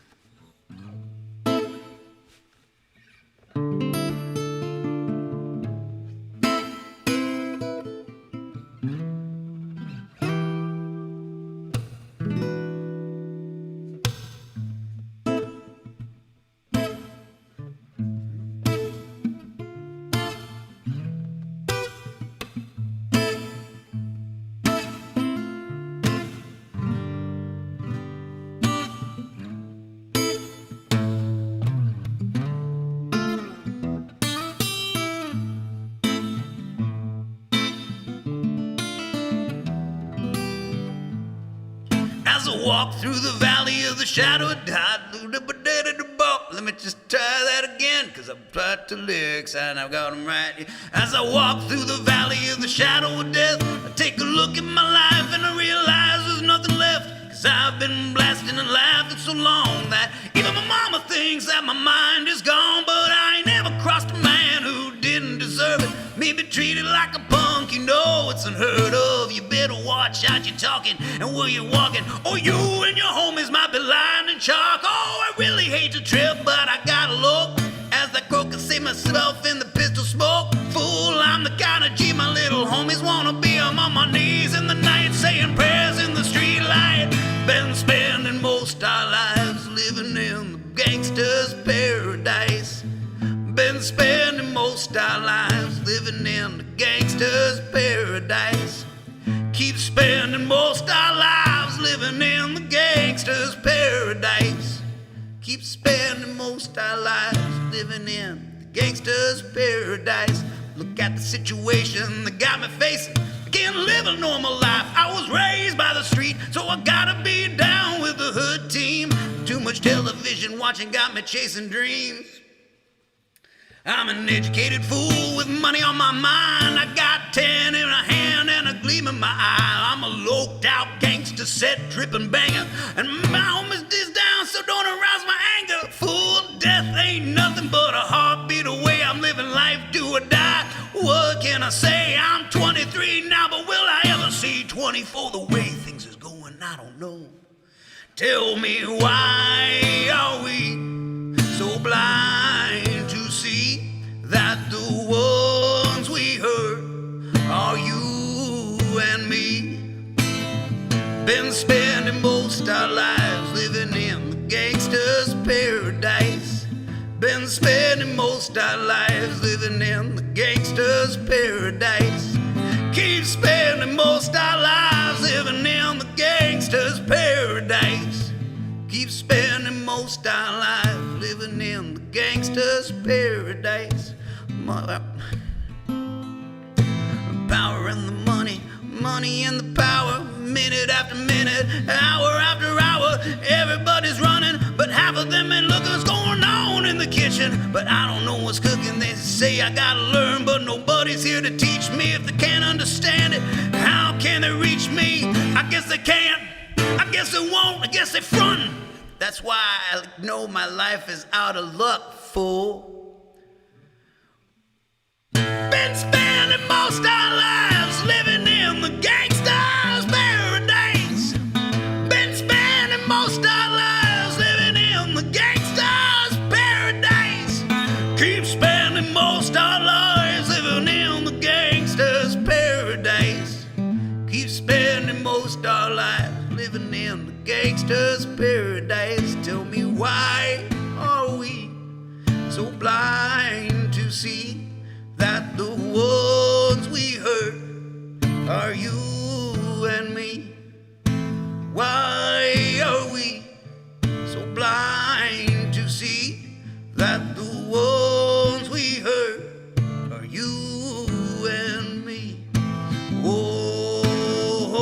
walk through the valley of the shadow of death. Let me just try that again, cause I've tried the lyrics and I've got them right. As I walk through the valley of the shadow of death, I take a look at my life and I realize there's nothing left. Cause I've been blasting and laughing so long that even my mama thinks that my mind is gone. But I ain't never crossed a man who didn't deserve it. Me be treated like a punk, you know it's unheard of. You better watch out you're talking and where you're walking, or you and your homies might be lying in chalk. Oh, I really hate to trip, but I gotta look as I croak and see myself in the pistol smoke. Fool, I'm the kind of G my little homies wanna be. I'm on my knees in the night saying prayers in the street light. Been spending most our lives living in the gangster's paradise. Been spending most our lives living in the gangster's paradise. Keep spending most our lives living in the gangster's paradise. Keep spending most our lives living in the gangster's paradise. Look at the situation that got me facing. I can't live a normal life. I was raised by the street, so I gotta be down with the hood team. Too much television watching got me chasing dreams. I'm an educated fool with money on my mind. I got 10 in a hand and a gleam in my eye. I'm a loped out gangster set tripping banger, and my homies is down, so don't arouse my anger. Fool, death ain't nothing but a heartbeat away. I'm living life, do or die. What can I say? I'm 23 now, but will I ever see 24? The way things is going, I don't know. Tell me, why are we so blind to see that the ones we hurt are you and me? Been spending most our lives living in the gangster's paradise. Been spending most our lives living in the gangster's paradise. Keep spending most our lives living in the gangster's paradise. Keep spending most our lives living in the gangster's paradise. Power and the money, money and the power. Minute after minute, hour after hour, everybody's running, but half of them ain't looking what's going on in the kitchen. But I don't know what's cooking. They say I gotta learn, but nobody's here to teach me. If they can't understand it, how can they reach me? I guess they can't, I guess they won't, I guess they front. That's why I know my life is out of luck, fool. Been spending most our lives living in the gangster's paradise. Been spending most our lives living in the gangster's paradise. Keep spending most our lives living in the gangster's paradise. Keep spending most our lives living in the gangster's paradise. Tell me, why are we so blind to see that the ones we hurt are you and me? Why are we so blind to see that the ones we hurt are you and me? Oh, oh, oh, oh,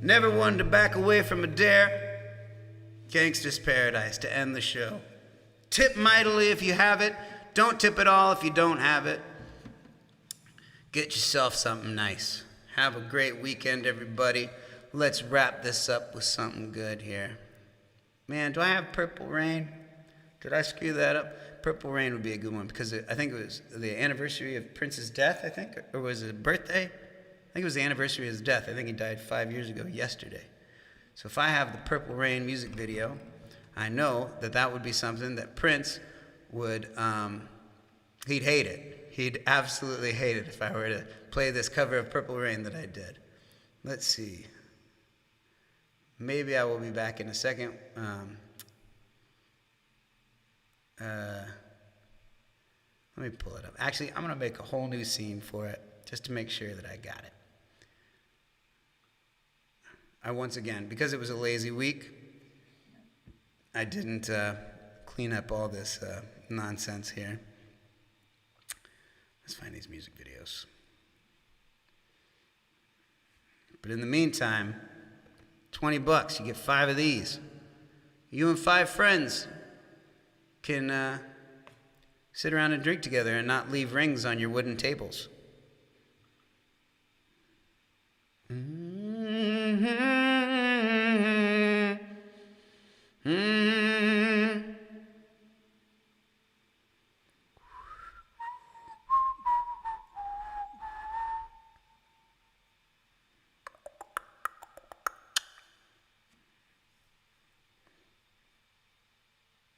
never one to back away from a dare. Gangster's paradise to end the show. Tip mightily if you have it. Don't tip at all if you don't have it. Get yourself something nice. Have a great weekend, everybody. Let's wrap this up with something good here. Man, do I have Purple Rain? Did I screw that up? Purple Rain would be a good one because I think it was the anniversary of Prince's death, I think, or was it birthday? I think it was the anniversary of his death. I think he died 5 years ago yesterday. So if I have the Purple Rain music video, I know that that would be something that Prince would, he'd hate it. He'd absolutely hate it if I were to play this cover of Purple Rain that I did. Let's see. Maybe I will be back in a second. Let me pull it up. Actually, I'm going to make a whole new scene for it just to make sure that I got it. I once again, because it was a lazy week, I didn't clean up all this nonsense here. Let's find these music videos. But in the meantime, $20, you get 5 of these. You and 5 friends can sit around and drink together and not leave rings on your wooden tables.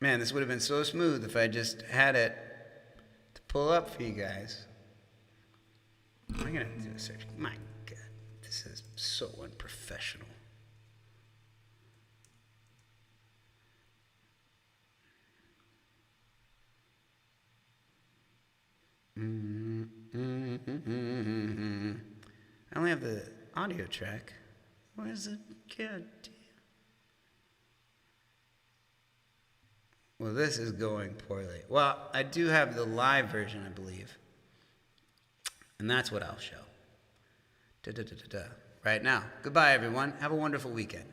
Man, this would have been so smooth if I just had it to pull up for you guys. I'm going to do a search. My God, this is so unprofessional. I only have the audio track. Where's the God? Well, this is going poorly. Well, I do have the live version, I believe. And that's what I'll show. Right now. Goodbye, everyone. Have a wonderful weekend.